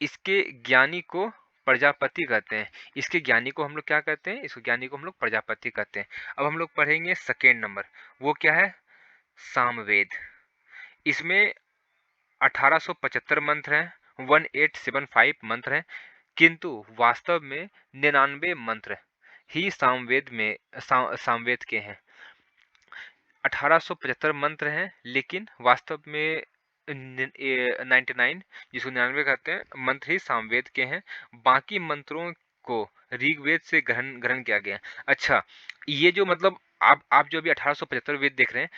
इसके ज्ञानी को प्रजापति कहते हैं। इसके ज्ञानी को हम लोग क्या कहते हैं? इसके ज्ञानी को हम लोग प्रजापति कहते हैं। अब हम लोग पढ़ेंगे सेकेंड नंबर, वो क्या है? सामवेद। इसमें 1875 मंत्र हैं, 1875 मंत्र हैं, किंतु वास्तव में 99 मंत्र ही सामवेद के हैं। 1875 मंत्र हैं, लेकिन वास्तव में 99, जिसको 99 कहते हैं, मंत्र ही सामवेद के हैं। बाकी मंत्रों को ऋग्वेद से ग्रहण किया गया। अच्छा, ये जो मतलब आप जो अभी 1875 वेद देख रहे हैं,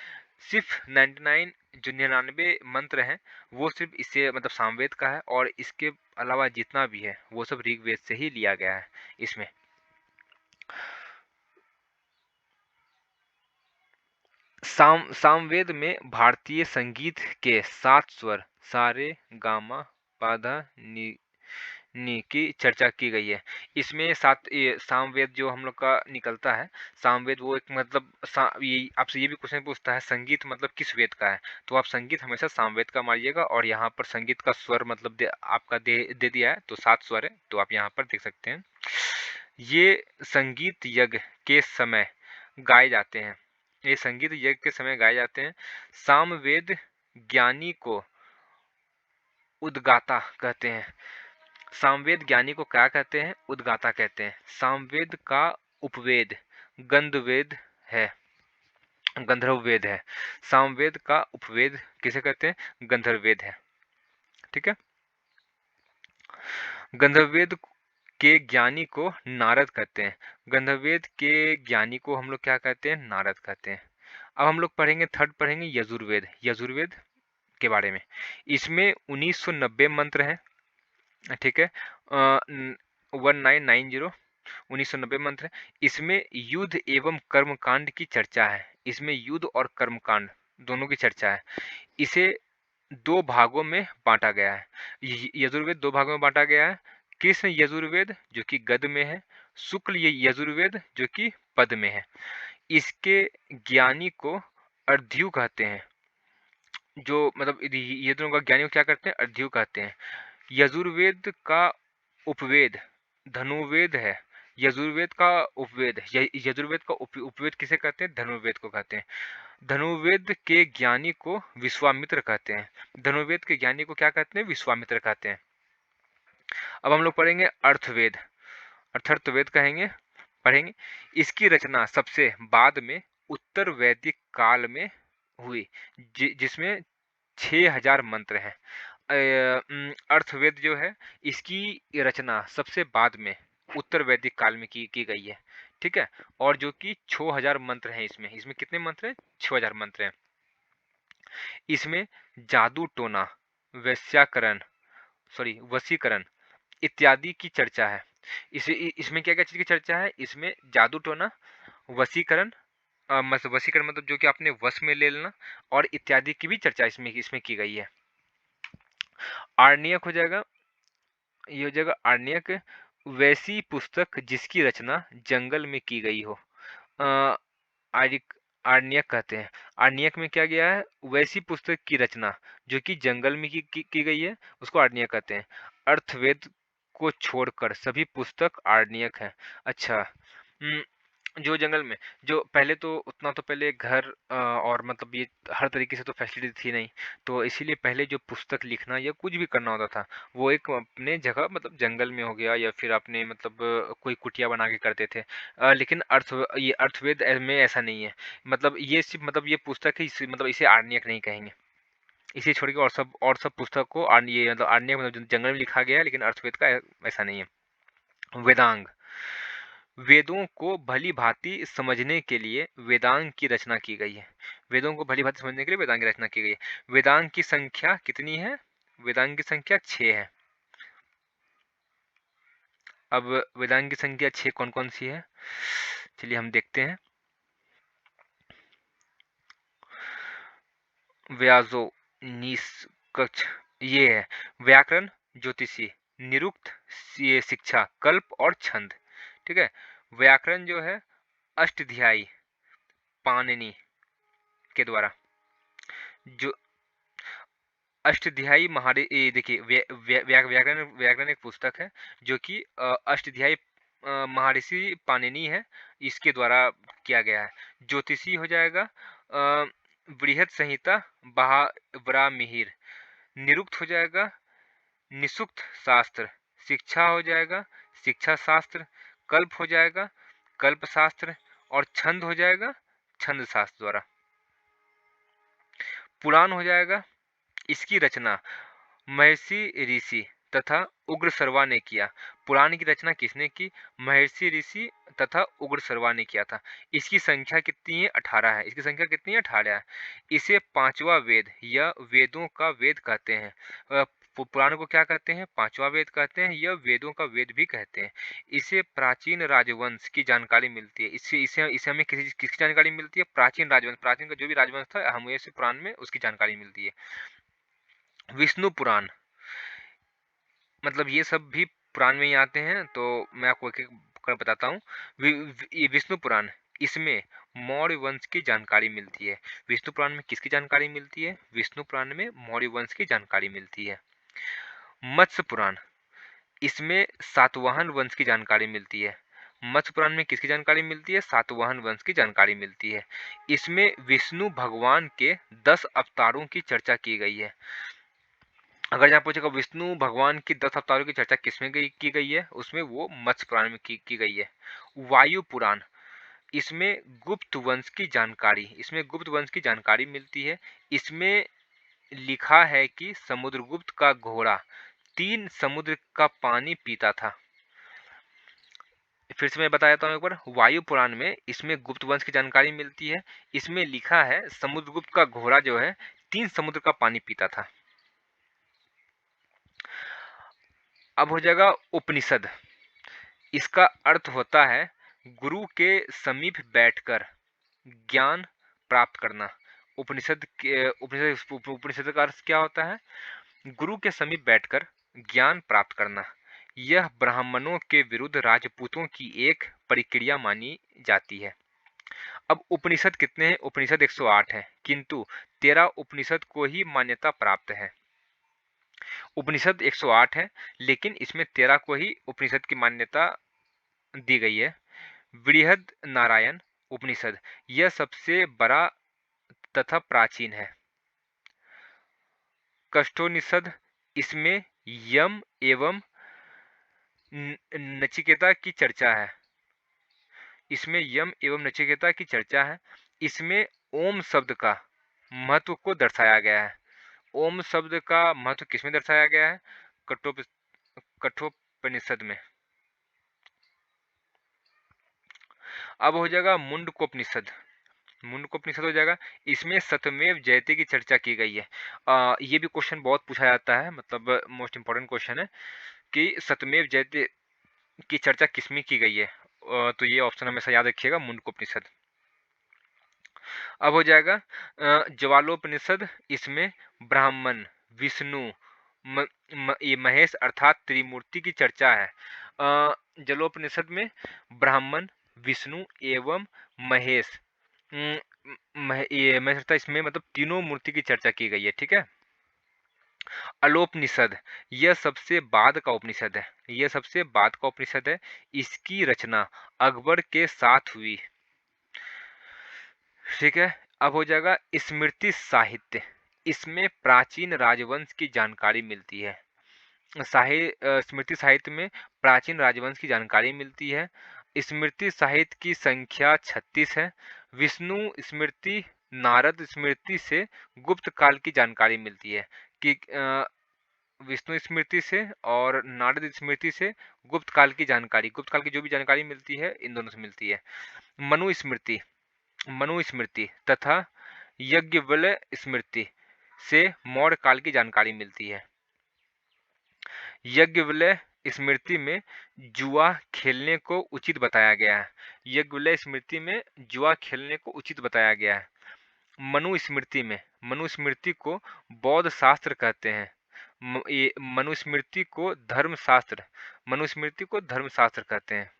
सिर्फ 99 जो 99 मंत्र हैं, वो सिर्फ इससे मतलब सामवेद का है, और इसके अलावा जितना भी है वो सब ऋग्वेद से ही लिया गया है। इसमें सामवेद में भारतीय संगीत के 7 स्वर सारे गामा पाधा नी की चर्चा की गई है। इसमें ये सामवेद जो हम लोग का निकलता है, सामवेद वो एक मतलब ये आपसे ये भी क्वेश्चन पूछता है, संगीत मतलब किस वेद का है? तो आप संगीत हमेशा सामवेद का मारिएगा, और यहाँ पर संगीत का स्वर मतलब आपका दे दिया है, तो 7 स्वर है, तो आप यहाँ पर देख सकते हैं। ये संगीत यज्ञ के समय गाए जाते हैं। ये संगीत यज्ञ के समय गाए जाते हैं। सामवेद ज्ञानी को उद्गाता कहते हैं। सामवेद ज्ञानी को क्या कहते हैं? उद्गाता कहते हैं। सामवेद का उपवेद गंधवेद है, गंधर्ववेद है। सामवेद का उपवेद किसे कहते हैं? गंधर्ववेद है। ठीक है, गंधर्ववेद के ज्ञानी को नारद कहते हैं। गंधर्ववेद के ज्ञानी को हम लोग क्या कहते हैं? नारद कहते हैं। अब हम लोग थर्ड पढ़ेंगे यजुर्वेद। यजुर्वेद के बारे में, इसमें 1990 मंत्र हैं। ठीक है, 1990 1990 मंत्र है। इसमें युद्ध एवं कर्मकांड की चर्चा है। इसमें युद्ध और कर्मकांड दोनों की चर्चा है। इसे 2 भागों में बांटा गया है। यजुर्वेद 2 भागों में बांटा गया है। कृष्ण यजुर्वेद जो कि गद्य में है, शुक्ल यजुर्वेद जो कि पद में है। इसके ज्ञानी को अर्ध्यु कहते हैं। जो मतलब ये दोनों का ज्ञानी को क्या करते हैं? अर्ध्यु कहते हैं। यजुर्वेद का उपवेद धनुर्वेद है। यजुर्वेद का उपवेद यजुर्वेद का उपवेद किसे कहते हैं? धनुर्वेद को कहते हैं। धनुर्वेद के ज्ञानी को विश्वामित्र कहते हैं। धनुर्वेद के ज्ञानी को क्या कहते हैं? विश्वामित्र कहते हैं। अब हम लोग पढ़ेंगे अर्थवेद, अर्थवेद कहेंगे पढ़ेंगे। इसकी रचना सबसे बाद में उत्तर वैदिक काल में हुई, जिसमें 6000 मंत्र हैं। अर्थवेद जो है इसकी रचना सबसे बाद में उत्तर वैदिक काल में की गई है, ठीक है। और जो कि 6000 मंत्र हैं। इसमें कितने मंत्र हैं? 6000 मंत्र हैं। इसमें जादू टोना, वैश्याकरण वशीकरण इत्यादि की चर्चा है। इसमें क्या क्या चीज की चर्चा है? इसमें जादू टोना, वशीकरण, वशीकरण मतलब जो कि आपने वश में ले लेना, और इत्यादि की भी चर्चा इसमें इसमें की गई है। आरण्यक हो जाएगा, ये हो जाएगा आरण्यक, वैसी पुस्तक जिसकी रचना जंगल में की गई हो, आरण्यक कहते हैं। आरण्यक में क्या गया है? वैसी पुस्तक की रचना जो कि जंगल में की गई है, उसको आरण्यक कहते हैं। अर्थवेद को छोड़कर सभी पुस्तक आरण्यक है। अच्छा, जो जंगल में, जो पहले तो उतना तो पहले घर और मतलब ये हर तरीके से तो फैसिलिटी थी नहीं, तो इसीलिए पहले जो पुस्तक लिखना या कुछ भी करना होता था वो एक अपने जगह मतलब जंगल में हो गया, या फिर अपने मतलब कोई कुटिया बना के करते थे। लेकिन ये अर्थवेद में ऐसा नहीं है। मतलब ये सिर्फ मतलब ये पुस्तक है, मतलब इसे आरण्यक नहीं कहेंगे। इसे छोड़ के और सब पुस्तक को ये मतलब आरण्यक मतलब जंगल में लिखा गया है, लेकिन अर्थवेद का ऐसा नहीं है। वेदांग, वेदों को भली भांति समझने के लिए वेदांग की रचना की गई है। वेदों को भली भांति समझने के लिए वेदांग की रचना की गई है। वेदांग की संख्या कितनी है? वेदांग की संख्या 6 है। अब वेदांग की संख्या 6 कौन कौन सी है? चलिए हम देखते हैं। व्याजो, निष्कक्ष, ये है व्याकरण, ज्योतिषी, निरुक्त, ये शिक्षा, कल्प और छंद, ठीक है। व्याकरण जो है अष्टाध्यायी पाणिनि के द्वारा, जो अष्टाध्यायी देखिए व्याकरण व्याकरण एक पुस्तक है जो कि अष्टाध्यायी महर्षि पाणिनि है, इसके द्वारा किया गया है। ज्योतिषी हो जाएगा बृहद संहिता ब्राह्मिहिर। निरुक्त हो जाएगा निसुक्त शास्त्र। शिक्षा हो जाएगा शिक्षा शास्त्र। कल्प हो जाएगा कल्प शास्त्र। और छंद हो जाएगा छंद शास्त्र द्वारा। पुराण हो जाएगा, इसकी रचना महर्षि ऋषि तथा उग्रसर्वा ने किया। पुराण की रचना किसने की? महर्षि ऋषि तथा उग्रसर्वा ने किया था। इसकी संख्या कितनी है? 18 है। इसकी संख्या कितनी है? 18 है। इसे पांचवा वेद या वेदों का वेद कहते हैं। पुराण को क्या कहते हैं? पांचवा वेद कहते हैं, या वेदों का वेद भी कहते हैं। इसे प्राचीन राजवंश की जानकारी मिलती है। इससे इसे इसे हमें किसकी जानकारी मिलती है? प्राचीन राजवंश, प्राचीन का जो भी राजवंश था हमें इसे पुराण में उसकी जानकारी मिलती है। विष्णु पुराण, मतलब ये सब भी पुराण में ही आते हैं, तो मैं आपको एक एक कर बताता हूँ। ये विष्णु पुराण, इसमें मौर्य वंश की जानकारी मिलती है। विष्णु पुराण में किसकी जानकारी मिलती है? विष्णु पुराण में मौर्य वंश की जानकारी मिलती है। मत्स्य पुराण, इसमें सातवाहन वंश की जानकारी मिलती है। मत्स्य पुराण में किसकी जानकारी मिलती है? सातवाहन वंश की जानकारी मिलती है। इसमें विष्णु भगवान के 10 अवतारों की चर्चा की गई है। अगर यहाँ पूछेगा विष्णु भगवान की 10 अवतारों की चर्चा किसमें की गई है, उसमें वो मत्स्य पुराण में की गई है। वायु पुराण, इसमें गुप्त वंश की जानकारी, इसमें गुप्त वंश की जानकारी मिलती है। इसमें लिखा है कि समुद्रगुप्त का घोड़ा 3 समुद्र का पानी पीता था। फिर से मैं बता देता हूँ एक बार। वायु पुराण में इसमें गुप्त वंश की जानकारी मिलती है। इसमें लिखा है समुद्रगुप्त का घोड़ा जो है 3 समुद्र का पानी पीता था। अब हो जाएगा उपनिषद। इसका अर्थ होता है गुरु के समीप बैठकर ज्ञान प्राप्त करना। उपनिषद का अर्थ क्या होता है? गुरु के समीप बैठकर ज्ञान प्राप्त करना। यह ब्राह्मणों के विरुद्ध राजपूतों की एक प्रक्रिया मानी जाती है। अब उपनिषद कितने हैं? उपनिषद 108 है, किंतु 13 उपनिषद को ही मान्यता प्राप्त है। उपनिषद 108 है, लेकिन इसमें 13 को ही उपनिषद की मान्यता दी गई है। बृहद नारायण उपनिषद यह सबसे बड़ा तथा प्राचीन है। कष्टोनिषद इसमें यम एवं नचिकेता की चर्चा है। इसमें यम एवं नचिकेता की चर्चा है। इसमें ओम शब्द का महत्व को दर्शाया गया है। ओम शब्द का महत्व किसमें दर्शाया गया है? कठोपनिषद में। अब हो जाएगा मुंडकोपनिषद। मुंडकोपनिषद हो जाएगा। इसमें सत्यमेव जयते की चर्चा की गई है। ये भी क्वेश्चन बहुत पूछा जाता है, मतलब मोस्ट इंपॉर्टेंट क्वेश्चन है कि सत्यमेव जयते की चर्चा किसमें की गई है। तो ये ऑप्शन हमेशा याद रखिएगा, मुंडकोपनिषद। अब हो जाएगा ज्वालोपनिषद। इसमें ब्राह्मण, विष्णु, ये महेश अर्थात त्रिमूर्ति की चर्चा है। जलोपनिषद में ब्राह्मण, विष्णु एवं महेश, ये मैं समझता इसमें मतलब तीनों मूर्ति की चर्चा की गई है। ठीक है। अलोपनिषद यह सबसे बाद का उपनिषद है। यह सबसे बाद का उपनिषद है। इसकी रचना अकबर के साथ हुई। ठीक है। अब हो जाएगा स्मृति साहित्य। इसमें प्राचीन राजवंश की जानकारी मिलती है। स्मृति साहित्य में प्राचीन राजवंश की जानकारी मिलती है। स्मृति साहित्य की संख्या 36 है। विष्णु स्मृति, नारद स्मृति से गुप्त काल की जानकारी मिलती है कि विष्णु स्मृति से और नारद स्मृति से गुप्त काल की जानकारी, गुप्त काल की जो भी जानकारी मिलती है इन दोनों से मिलती है। मनुस्मृति तथा यज्ञवल्क्य स्मृति से मौर्य काल की जानकारी मिलती है। यज्ञवल्क्य स्मृति में जुआ खेलने को उचित बताया गया है। यज्ञवल्क्य स्मृति में जुआ खेलने को उचित बताया गया है। मनुस्मृति को बौद्ध शास्त्र कहते हैं। ये मनुस्मृति को धर्मशास्त्र कहते हैं।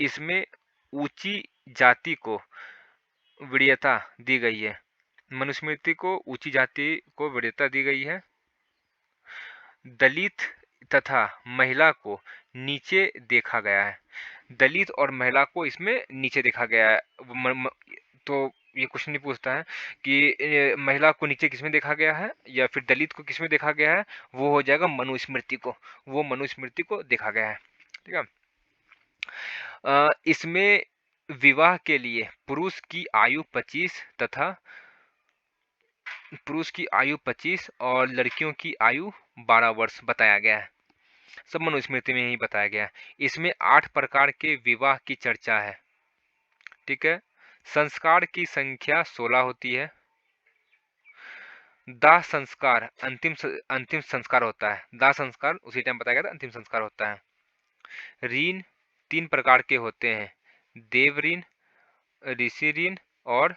इसमें ऊंची जाति को वरीयता दी गई है। मनुस्मृति को ऊंची जाति को वरीयता दी गई है। दलित तथा महिला को नीचे देखा गया है। दलित और महिला को इसमें नीचे देखा गया है। तो ये क्वेश्चन नहीं पूछता है कि महिला को नीचे किसमें देखा गया है या फिर दलित को किसमें देखा गया है, वो हो जाएगा मनुस्मृति को, वो मनुस्मृति को देखा गया है। ठीक है। इसमें विवाह के लिए पुरुष की आयु 25 और लड़कियों की आयु 12 वर्ष बताया गया है। सब मनुस्मृति में ही बताया गया है। इसमें 8 प्रकार के विवाह की चर्चा है। ठीक है। संस्कार की संख्या 16 होती है। दाह संस्कार अंतिम संस्कार होता है। दाह संस्कार उसी टाइम बताया गया था, अंतिम संस्कार होता है। ऋण 3 प्रकार के होते हैं, देव ऋण, ऋषि ऋण और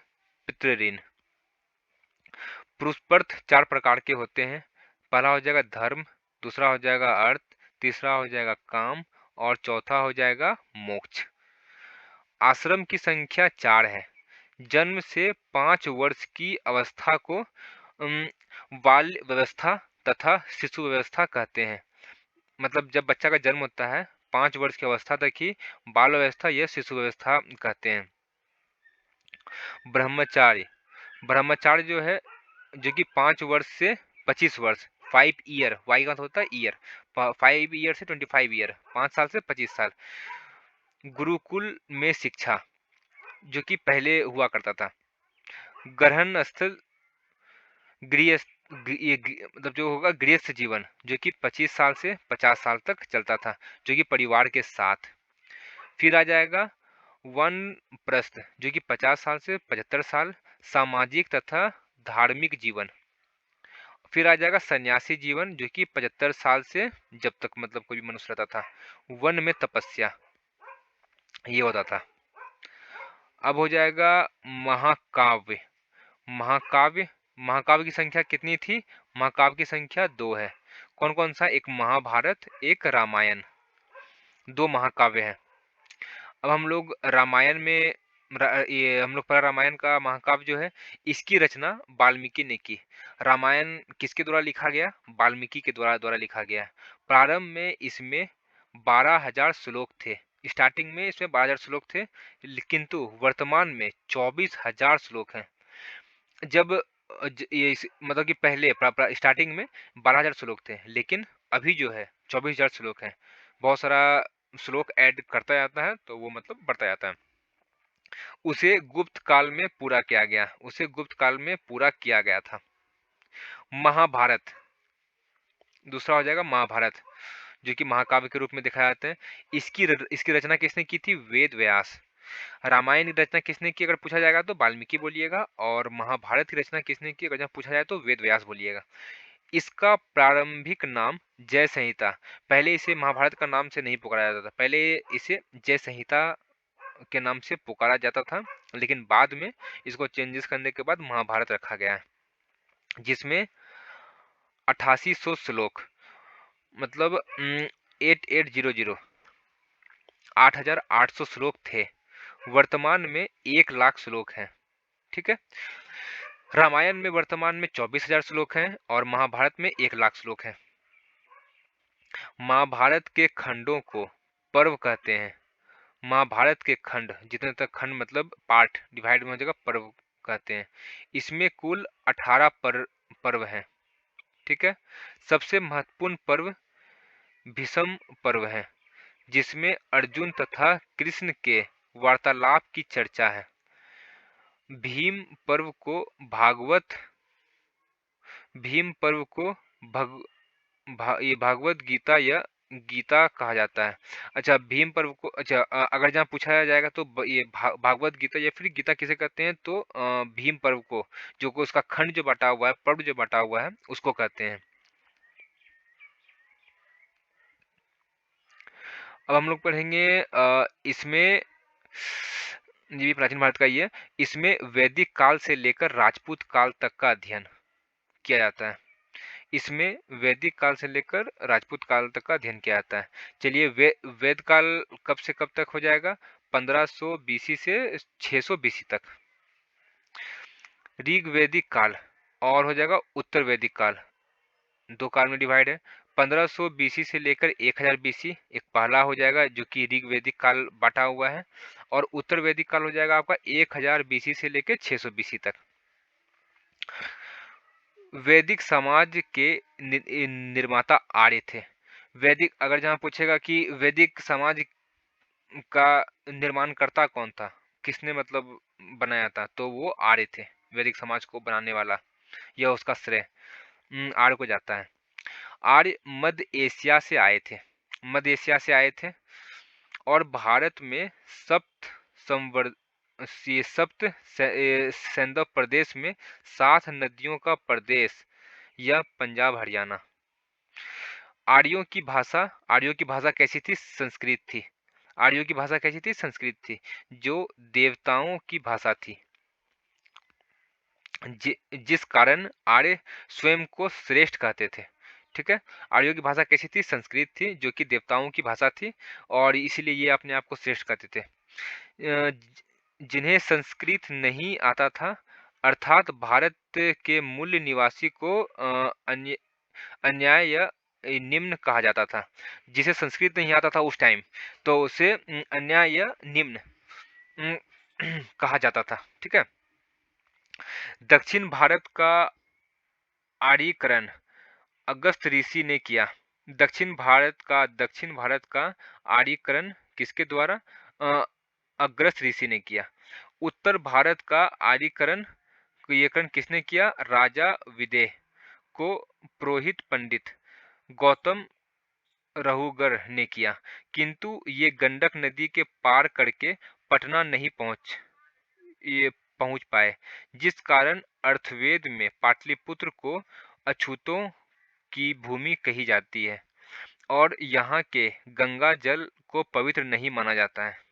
पितृ ऋण। पुरुषार्थ 4 प्रकार के होते हैं। पहला हो जाएगा धर्म, दूसरा हो जाएगा अर्थ, तीसरा हो जाएगा काम और चौथा हो जाएगा मोक्ष। आश्रम की संख्या 4 है। जन्म से 5 वर्ष की अवस्था को बाल्य व्यवस्था तथा शिशु व्यवस्था कहते हैं। मतलब जब बच्चा का जन्म होता है 5 वर्ष की अवस्था तक ही बाल व्यवस्था या शिशु व्यवस्था कहते हैं। ब्रह्मचार्य जो है, जो कि 5 वर्ष से 25 वर्ष, 5 ईयर, वाई का होता है ईयर, 5 ईयर से 25 ईयर, 5 साल से 25 साल। गुरुकुल में शिक्षा, जो कि पहले हुआ करता था। ग्रहण स्थल मतलब जो होगा गृहस्थ जीवन, जो कि 25 साल से 50 साल तक चलता था, जो कि परिवार के साथ। फिर आ जाएगा वानप्रस्थ, जो कि 50 साल से 75 साल, सामाजिक तथा धार्मिक जीवन। फिर आ जाएगा सन्यासी जीवन, जो कि 75 साल से जब तक मतलब कोई भी मनुष्य रहता था। वन में तपस्या ये होता था। अब हो जाएगा महाकाव्य। महाकाव्य की संख्या कितनी थी? महाकाव्य की संख्या 2 है। कौन कौन सा? एक महाभारत, एक रामायण, 2 महाकाव्य हैं। अब हम लोग रामायण में ये हम लोग पढ़ा रामायण का महाकाव्य जो है, इसकी रचना वाल्मीकि ने की। रामायण किसके द्वारा लिखा गया? वाल्मीकि के द्वारा द्वारा लिखा गया। प्रारंभ में इसमें 12,000 श्लोक थे। स्टार्टिंग में इसमें 12,000 श्लोक थे, किंतु वर्तमान में 24,000 श्लोक हैं। जब मतलब कि पहले स्टार्टिंग में 12,000 श्लोक थे, लेकिन अभी जो है 24,000 श्लोक हैं। बहुत सारा श्लोक ऐड करता जाता है, तो वो मतलब बढ़ता जाता है। उसे गुप्त काल में पूरा किया गया, उसे गुप्त काल में पूरा किया गया था। महाभारत दूसरा हो जाएगा महाभारत, जो कि महाकाव्य के रूप में दिखाया जाता है। इसकी रचना किसने की थी? वेद व्यास। रामायण की रचना किसने की अगर पूछा जाएगा तो वाल्मीकि बोलिएगा, और महाभारत की रचना किसने की अगर पूछा जाए तो वेद व्यास बोलिएगा। इसका प्रारंभिक नाम जय संहिता। पहले इसे महाभारत का नाम से नहीं पुकारा जाता था, पहले इसे जय संहिता के नाम से पुकारा जाता था, लेकिन बाद में इसको चेंजेस करने के बाद महाभारत रखा गया है, जिसमें 8800 श्लोक मतलब 8800 8,800 श्लोक थे। वर्तमान में 1,00,000 श्लोक हैं। ठीक है। रामायण में वर्तमान में 24,000 श्लोक हैं और महाभारत में 1,00,000 श्लोक हैं। महाभारत के खंडों को पर्व कहते हैं। महाभारत के खंड, जितने तक खंड मतलब पार्ट डिवाइड में हो जाएगा, पर्व कहते हैं। इसमें कुल 18 पर्व हैं। ठीक है। सबसे महत्वपूर्ण पर्व भीष्म पर्व है, जिसमें अर्जुन तथा कृष्ण के वार्तालाप की चर्चा है। भीम पर्व को ये भागवत गीता या गीता कहा जाता है। अच्छा, भीम पर्व को अगर जहाँ पूछा जाएगा तो ये भागवत गीता या फिर गीता किसे कहते हैं, तो भीम पर्व को, जो को उसका खंड जो बटा हुआ है, पर्व जो बटा हुआ है, उसको कहते हैं। अब हम लोग पढ़ेंगे इसमें, ये भी प्राचीन भारत का ही है। इसमें वैदिक काल से लेकर राजपूत काल तक का अध्ययन किया जाता है। इसमें वैदिक काल से लेकर राजपूत काल तक का अध्ययन किया जाता है। चलिए, वेद काल कब से कब तक हो जाएगा? 1500 बीसी से 600 बीसी तक। ऋग वैदिक काल और हो जाएगा उत्तर वैदिक काल, दो काल में डिवाइड है। 1500 बीसी से लेकर 1000 बीसी एक पहला हो जाएगा, जो कि ऋग वैदिक काल बांटा हुआ है, और उत्तर वैदिक काल हो जाएगा आपका 1000 बीसी से लेकर 600 बीसी तक। वैदिक समाज के निर्माता आर्य थे। वैदिक अगर जहाँ पूछेगा कि वैदिक समाज का निर्माणकर्ता कौन था, किसने मतलब बनाया था, तो वो आर्य थे। वैदिक समाज को बनाने वाला, यह उसका श्रेय आर्य को जाता है। आर्य मध्य एशिया से आए थे, मध्य एशिया से आए थे, और भारत में सप्त सैंधव प्रदेश में 7 नदियों का प्रदेश या पंजाब हरियाणा। आर्यों की भाषा कैसी थी? संस्कृत थी। आर्यों की भाषा कैसी थी? संस्कृत थी, जो देवताओं की भाषा थी। जिस कारण आर्य स्वयं को श्रेष्ठ कहते थे। ठीक है। आर्यों की भाषा कैसी थी? संस्कृत थी, जो कि देवताओं की भाषा थी, और इसीलिए ये अपने आप को श्रेष्ठ कहते थे। जिन्हें संस्कृत नहीं आता था, अर्थात भारत के मूल निवासी को अन्याय या निम्न कहा जाता था। जिसे संस्कृत नहीं आता था उस टाइम, तो उसे अन्याय या निम्न कहा जाता था। ठीक है। दक्षिण भारत का आर्यीकरण अगस्त ऋषि ने किया। दक्षिण भारत का आर्यीकरण किसके द्वारा? अगस्त ऋषि ने किया। उत्तर भारत का आर्यीकरण किसने किया? राजा विदेह को पुरोहित पंडित गौतम रहुगर ने किया, किंतु ये गंडक नदी के पार करके पटना नहीं पहुंच पाए, जिस कारण अर्थवेद में पाटलिपुत्र को अछूतों की भूमि कही जाती है, और यहाँ के गंगा जल को पवित्र नहीं माना जाता है।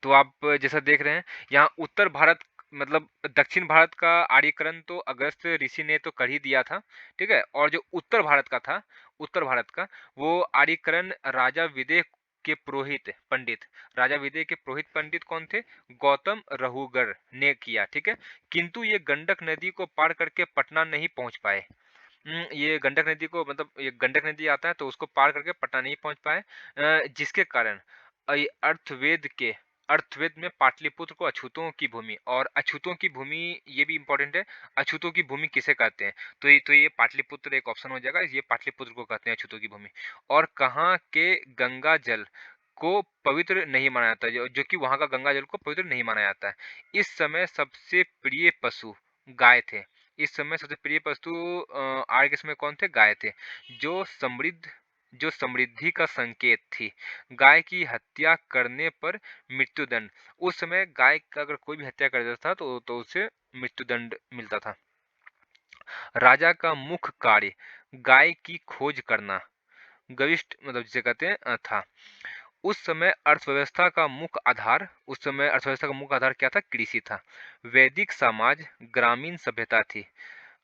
तो आप जैसा देख रहे हैं, यहाँ उत्तर भारत मतलब दक्षिण भारत का आर्यीकरण तो अगस्त ऋषि ने तो कर ही दिया था। ठीक है। और जो उत्तर भारत का था, उत्तर भारत का वो आर्यीकरण राजा विदेह के पुरोहित पंडित, राजा विदय के पुरोहित पंडित कौन थे? गौतम रहुगर ने किया, ठीक है। किंतु ये गंडक नदी को पार करके पटना नहीं पहुंच पाए। ये गंडक नदी को मतलब ये गंडक नदी आता है तो उसको पार करके पटना नहीं पहुंच पाए, जिसके कारण ये अर्थवेद में पाटलिपुत्र को अछूतों की भूमि, और अछूतों की भूमि ये भी इंपॉर्टेंट है, अछूतों की भूमि किसे कहते हैं? तो ये पाटलिपुत्र एक ऑप्शन हो जाएगा, ये पाटलिपुत्र को कहते हैं अछूतों की भूमि। और कहाँ के गंगा जल को पवित्र नहीं माना जाता, जो कि वहां का गंगा जल को पवित्र नहीं माना जाता है। इस समय सबसे प्रिय पशु गाय थे। इस समय सबसे प्रिय पशु आर्य के समय कौन थे? गाय थे, जो समृद्ध जो समृद्धि का संकेत थी। गाय की हत्या करने पर मृत्युदंड। उस समय गाय का अगर कोई भी हत्या कर देता था तो उसे मृत्युदंड मिलता था। राजा का मुख्य कार्य गाय की खोज करना, गविष्ट मतलब जिसे कहते हैं था। उस समय अर्थव्यवस्था का मुख्य आधार क्या था? कृषि था। वैदिक समाज ग्रामीण सभ्यता थी।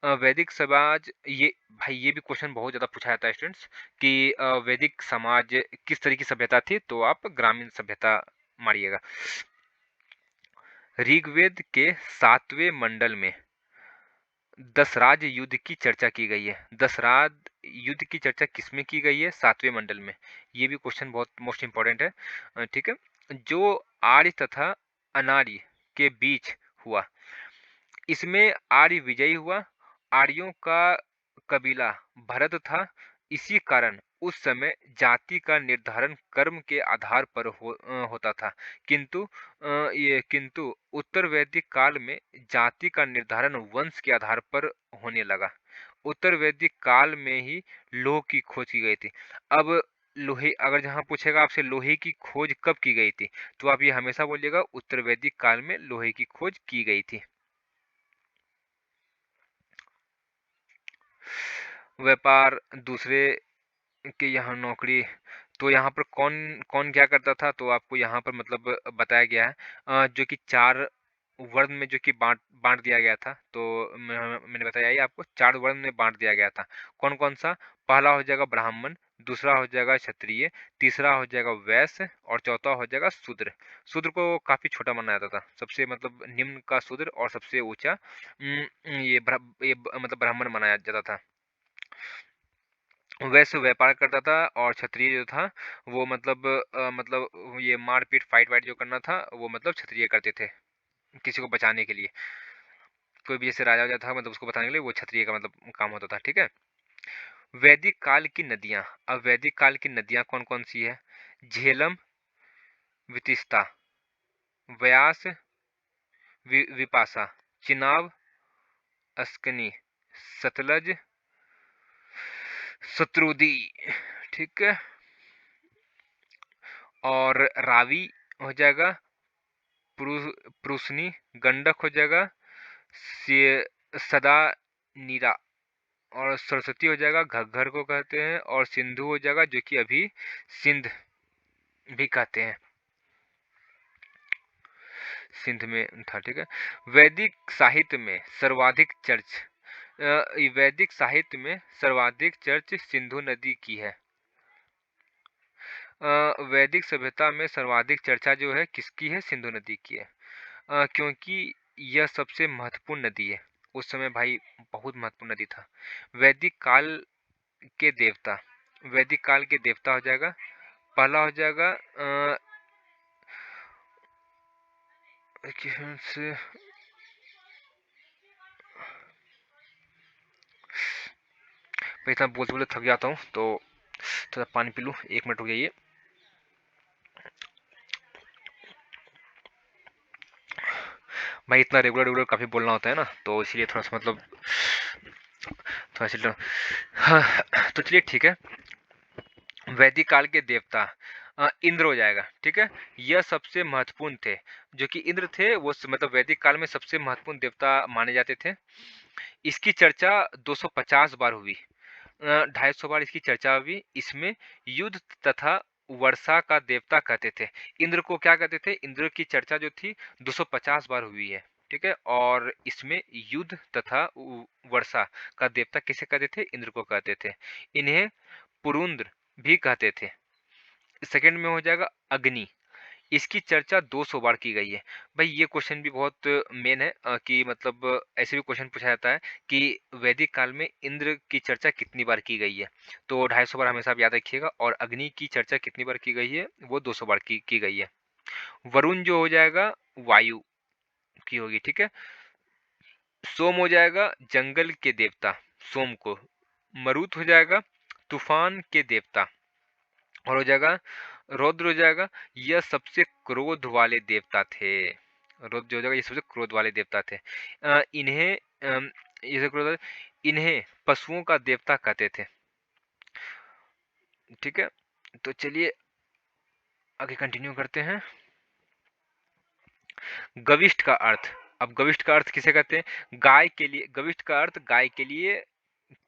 वैदिक समाज, ये भाई ये भी क्वेश्चन बहुत ज्यादा पूछा जाता है स्टूडेंट्स कि वैदिक समाज किस तरह की सभ्यता थी, तो आप ग्रामीण सभ्यता मारिएगा। ऋग्वेद के 7वें मंडल में दशराज युद्ध की चर्चा की गई है। दशराज युद्ध की चर्चा किसमें की गई है? 7वें मंडल में। ये भी क्वेश्चन बहुत मोस्ट इंपॉर्टेंट है, ठीक है। जो आर्य तथा अनार्य के बीच हुआ, इसमें आर्य विजयी हुआ। आर्यों का कबीला भरत था। इसी कारण उस समय जाति का निर्धारण कर्म के आधार पर होता था। किंतु उत्तर वैदिक काल में जाति का निर्धारण वंश के आधार पर होने लगा। उत्तर वैदिक काल में ही लोह की खोज की गई थी। अब लोहे, अगर जहां पूछेगा आपसे लोहे की खोज कब की गई थी, तो आप ये हमेशा बोलिएगा उत्तर वैदिक काल में लोहे की खोज की गई थी। व्यापार, दूसरे के यहाँ नौकरी, तो यहाँ पर कौन कौन क्या करता था, तो आपको यहाँ पर मतलब बताया गया है, जो कि 4 वर्ण में जो कि बांट बांट दिया गया था। तो मैंने बताया ही आपको, 4 वर्ण में बांट दिया गया था। कौन कौन सा? पहला हो जाएगा ब्राह्मण, दूसरा हो जाएगा क्षत्रिय, तीसरा हो जाएगा वैश्य, और चौथा हो जाएगा शूद्र। शूद्र को काफी छोटा माना जाता था, सबसे मतलब निम्न का शूद्र और सबसे ऊंचा मतलब ब्राह्मण माना जाता था। वैश्य व्यापार करता था, और क्षत्रिय जो था वो मतलब ये मारपीट फाइट वाइट जो करना था वो मतलब क्षत्रिय करते थे, किसी को बचाने के लिए। कोई भी जैसे राजा था मतलब उसको बचाने के लिए वो क्षत्रिय का मतलब काम होता था, ठीक है। वैदिक काल की नदियां। अब वैदिक काल की नदियां कौन कौन सी है? झेलम, वितिस्ता, व्यास, विपाशा, चिनाब, अस्कनी, सतलज, शत्रुदी, ठीक है। और रावी हो जाएगा, प्रुसनी, गंडक हो जाएगा, सदा नीरा, और सरस्वती हो जाएगा, घग्घर को कहते हैं, और सिंधु हो जाएगा जो कि अभी सिंध भी कहते हैं, सिंध में था, ठीक है। वैदिक साहित्य में सर्वाधिक चर्च वैदिक साहित्य में सर्वाधिक चर्च सिंधु नदी की है। वैदिक सभ्यता में सर्वाधिक चर्चा जो है किसकी है? सिंधु नदी की है, क्योंकि यह सबसे महत्वपूर्ण नदी है। उस समय भाई बहुत महत्वपूर्ण नदी था। वैदिक काल के देवता। वैदिक काल के देवता हो जाएगा, पहला हो जाएगा से मैं इतना बोलते बोलते थक जाता हूँ, तो थोड़ा पानी पी लूँ, 1 मिनट रुक जाइए। भाई इतना रेगुलर रेगुलर काफ़ी बोलना होता है ना, तो इसलिए थोड़ा सा मतलब थोड़ा सा हाँ, तो चलिए ठीक है। वैदिक काल के देवता इंद्र हो जाएगा, ठीक है। यह सबसे महत्वपूर्ण थे, जो कि इंद्र थे वो मतलब वैदिक काल में सबसे महत्वपूर्ण देवता माने जाते थे। इसकी चर्चा 250 बार हुई, 250 बार इसकी चर्चा हुई। इसमें युद्ध तथा वर्षा का देवता कहते थे। इंद्र को क्या कहते थे? इंद्र की चर्चा जो थी 250 बार हुई है, ठीक है। और इसमें युद्ध तथा वर्षा का देवता किसे कहते थे? इंद्र को कहते थे। इन्हें पुरुंद्र भी कहते थे। सेकंड में हो जाएगा अग्नि। इसकी चर्चा 200 बार की गई है। भाई ये क्वेश्चन भी बहुत मेन है कि मतलब ऐसे भी क्वेश्चन पूछा जाता है कि वैदिक काल में इंद्र की चर्चा कितनी बार की गई है, तो 250 बार हमेशा आप याद रखिएगा। और अग्नि की चर्चा कितनी बार की गई है, वो 200 बार की गई है। वरुण जो हो जाएगा वायु की होगी, ठीक है। सोम हो जाएगा जंगल के देवता, सोम को। मरुत हो जाएगा तूफान के देवता। और हो जाएगा रौद्र हो जाएगा, यह सबसे क्रोध वाले देवता थे। रौद्र जो हो जाएगा, ये सबसे क्रोध वाले देवता थे। इन्हें ये जो क्रोध, इन्हें पशुओं का देवता कहते थे, ठीक है। तो चलिए आगे कंटिन्यू करते हैं। गविष्ठ का अर्थ, अब गविष्ठ का अर्थ किसे कहते हैं, गाय के लिए। गविष्ठ का अर्थ गाय के लिए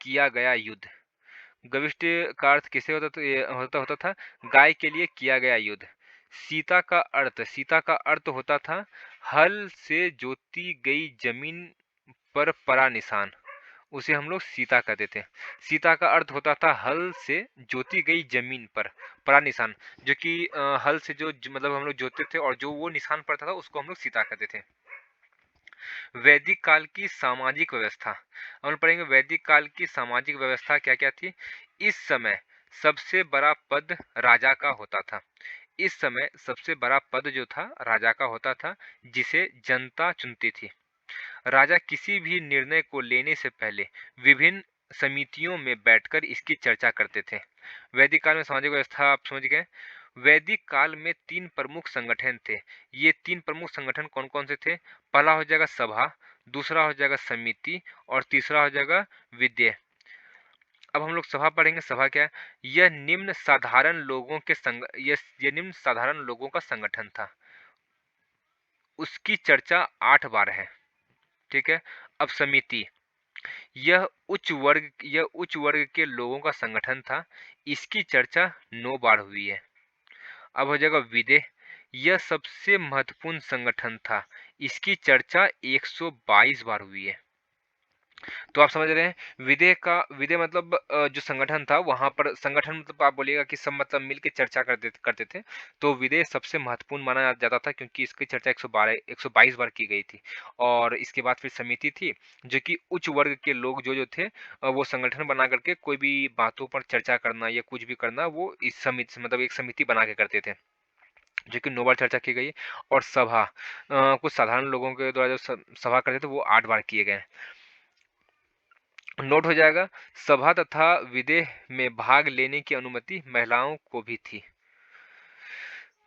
किया गया युद्ध। गविष्ट का अर्थ किसे होता था, ये होता था गाय के लिए किया गया युद्ध। सीता का अर्थ होता था हल से जोती गई जमीन पर परा निशान, उसे हम लोग सीता कहते थे। सीता का अर्थ होता था हल से जोती गई जमीन पर परा निशान, जो कि हल से मतलब हम लोग जोतते थे और जो वो निशान पड़ता था उसको हम लोग सीता कहते थे। वैदिक काल की सामाजिक व्यवस्था, हम पढ़ेंगे वैदिक काल की सामाजिक व्यवस्था क्या क्या थी। इस समय सबसे बड़ा पद राजा का होता था। इस समय सबसे बड़ा पद जो था राजा का होता था, जिसे जनता चुनती थी। राजा किसी भी निर्णय को लेने से पहले विभिन्न समितियों में बैठकर इसकी चर्चा करते थे। वैदिक काल में सामाजिक व्यवस्था आप समझ गए। वैदिक काल में 3 प्रमुख संगठन थे। ये 3 प्रमुख संगठन कौन कौन से थे, पहला हो जाएगा सभा, दूसरा हो जाएगा समिति और तीसरा हो जाएगा विद्य। अब हम लोग सभा पढ़ेंगे। सभा क्या है, यह निम्न साधारण लोगों के ये निम्न साधारण लोगों का संगठन था। उसकी चर्चा 8 बार है, ठीक है। अब समिति, यह उच्च वर्ग के लोगों का संगठन था। इसकी चर्चा 9 बार हुई है। अब हो जाएगा विदेह, यह सबसे महत्वपूर्ण संगठन था। इसकी चर्चा 122 बार हुई है। तो आप समझ रहे हैं विदेह मतलब जो संगठन था वहां पर, संगठन मतलब आप बोलिएगा कि सब मतलब मिलकर चर्चा करते थे। तो विदेह सबसे महत्वपूर्ण माना जाता था क्योंकि इसकी चर्चा 122 बार की गई थी। और इसके बाद फिर समिति थी, जो कि उच्च वर्ग के लोग जो जो थे वो संगठन बना करके कोई भी बातों पर चर्चा करना या कुछ भी करना, वो इस समिति मतलब एक समिति बना के करते थे, जो कि 9 बार चर्चा की गई। और सभा, कुछ साधारण लोगों के द्वारा जो सभा करते थे वो 8 बार किए गए। नोट हो जाएगा, सभा तथा विदेह में भाग लेने की अनुमति महिलाओं को भी थी।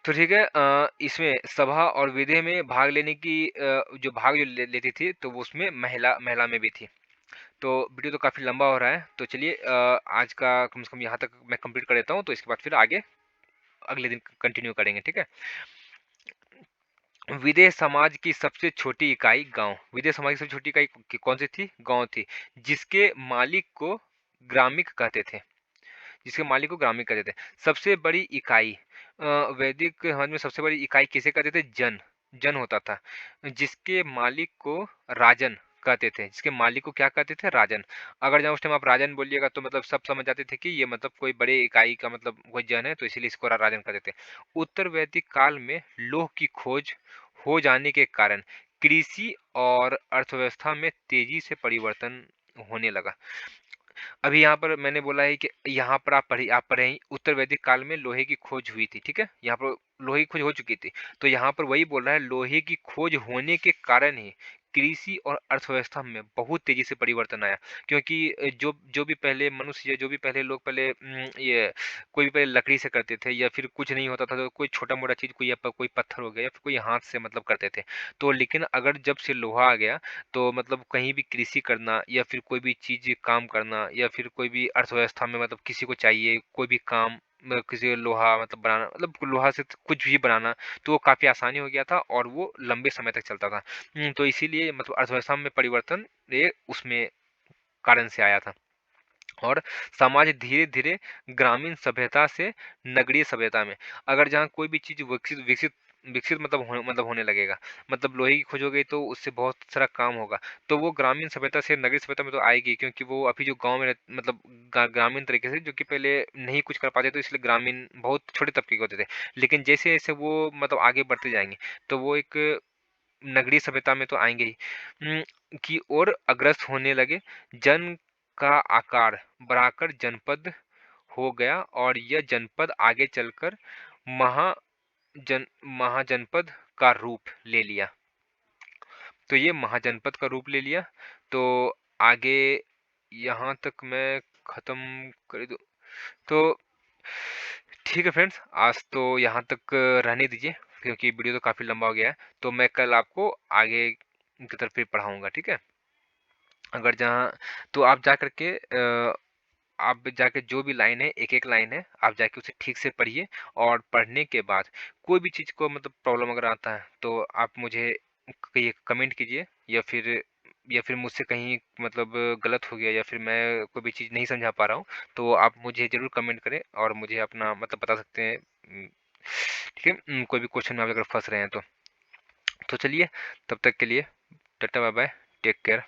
तो ठीक है, इसमें सभा और विदेह में भाग लेने की जो भाग जो लेती थी तो वो उसमें महिला महिला में भी थी। तो वीडियो तो काफ़ी लंबा हो रहा है, तो चलिए आज का कम से कम यहाँ तक मैं कंप्लीट कर देता हूँ, तो इसके बाद फिर आगे अगले दिन कंटिन्यू करेंगे, ठीक है। विदेह समाज की सबसे छोटी इकाई गांव। विदेह समाज की सबसे छोटी इकाई कौन सी थी, गांव थी, जिसके मालिक को ग्रामिक कहते थे, जिसके मालिक को ग्रामिक कहते थे। सबसे बड़ी इकाई, वैदिक समाज में सबसे बड़ी इकाई किसे कहते थे, जन। जन होता था, जिसके मालिक को राजन कहते थे। जिसके मालिक को क्या कहते थे, राजन। अगर जब उस टाइम आप राजन बोलिएगा तो मतलब सब समझ जाते थे कि ये मतलब कोई बड़े इकाई का मतलब कोई जन है, तो इसीलिए इसको राजन कहते थे। उत्तर वैदिक काल में लोह की खोज हो जाने के कारण कृषि और अर्थव्यवस्था में तेजी से परिवर्तन होने लगा। अभी यहाँ पर मैंने बोला है कि यहाँ पर आप पढ़े हैं उत्तर वैदिक काल में लोहे की खोज हुई थी, ठीक है। यहाँ पर लोहे की खोज हो चुकी थी, तो यहाँ पर वही बोल रहा है लोहे की खोज होने के कारण ही कृषि और अर्थव्यवस्था में बहुत तेजी से परिवर्तन आया। क्योंकि जो जो भी पहले मनुष्य, जो भी पहले लोग पहले ये कोई भी पहले लकड़ी से करते थे या फिर कुछ नहीं होता था तो कोई छोटा मोटा चीज, कोई पत्थर हो गया या फिर कोई हाथ से मतलब करते थे। तो लेकिन अगर जब से लोहा आ गया तो मतलब कहीं भी कृषि करना या फिर कोई भी चीज काम करना या फिर कोई भी अर्थव्यवस्था में मतलब किसी को चाहिए कोई भी काम, किसी को लोहा मतलब बनाना, मतलब लोहा से कुछ भी बनाना, तो वो काफी आसानी हो गया था और वो लंबे समय तक चलता था। तो इसीलिए मतलब अर्थव्यवस्था में परिवर्तन ये उसमें कारण से आया था। और समाज धीरे धीरे ग्रामीण सभ्यता से नगरीय सभ्यता में, अगर जहाँ कोई भी चीज विकसित विकसित विकसित मतलब होने लगेगा। मतलब लोहे की खोज हो गई तो उससे बहुत सारा काम होगा। तो वो ग्रामीण सभ्यता से नगरीय सभ्यता में तो आएगी, क्योंकि वो अभी जो गाँव में मतलब ग्रामीण तरीके से, जो कि पहले नहीं कुछ कर पाते, तो इसलिए ग्रामीण बहुत छोटे तबके के होते थे। लेकिन जैसे-जैसे वो मतलब आगे बढ़ते जाएँगे, तो वो एक नगरीय सभ्यता में तो आएँगे ही, की ओर अग्रसर होने लगे। जन का आकार बढ़ाकर जनपद हो गया और यह जनपद आगे चलकर महा महाजनपद का रूप ले लिया। तो ये महाजनपद का रूप ले लिया। तो आगे यहाँ तक मैं खत्म कर दूं, तो ठीक है फ्रेंड्स, आज तो यहाँ तक रहने दीजिए, क्योंकि वीडियो तो काफ़ी लंबा हो गया है। तो मैं कल आपको आगे की तरफ फिर पढ़ाऊंगा, ठीक है। अगर जहाँ तो आप जा करके आप जाके जो भी लाइन है, एक-एक लाइन है, आप जाके उसे ठीक से पढ़िए। और पढ़ने के बाद कोई भी चीज़ को मतलब प्रॉब्लम अगर आता है, तो आप मुझे कहिए, कमेंट कीजिए, या फिर मुझसे कहीं मतलब गलत हो गया, या फिर मैं कोई भी चीज़ नहीं समझा पा रहा हूँ, तो आप मुझे ज़रूर कमेंट करें और मुझे अपना मतलब बता सकते हैं। ठीक है? कोई भी क्वेश्चन में आप अगर फँस रहे हैं तो। तो चलिए, तब तक के लिए टाटा बाय बाय, टेक केयर।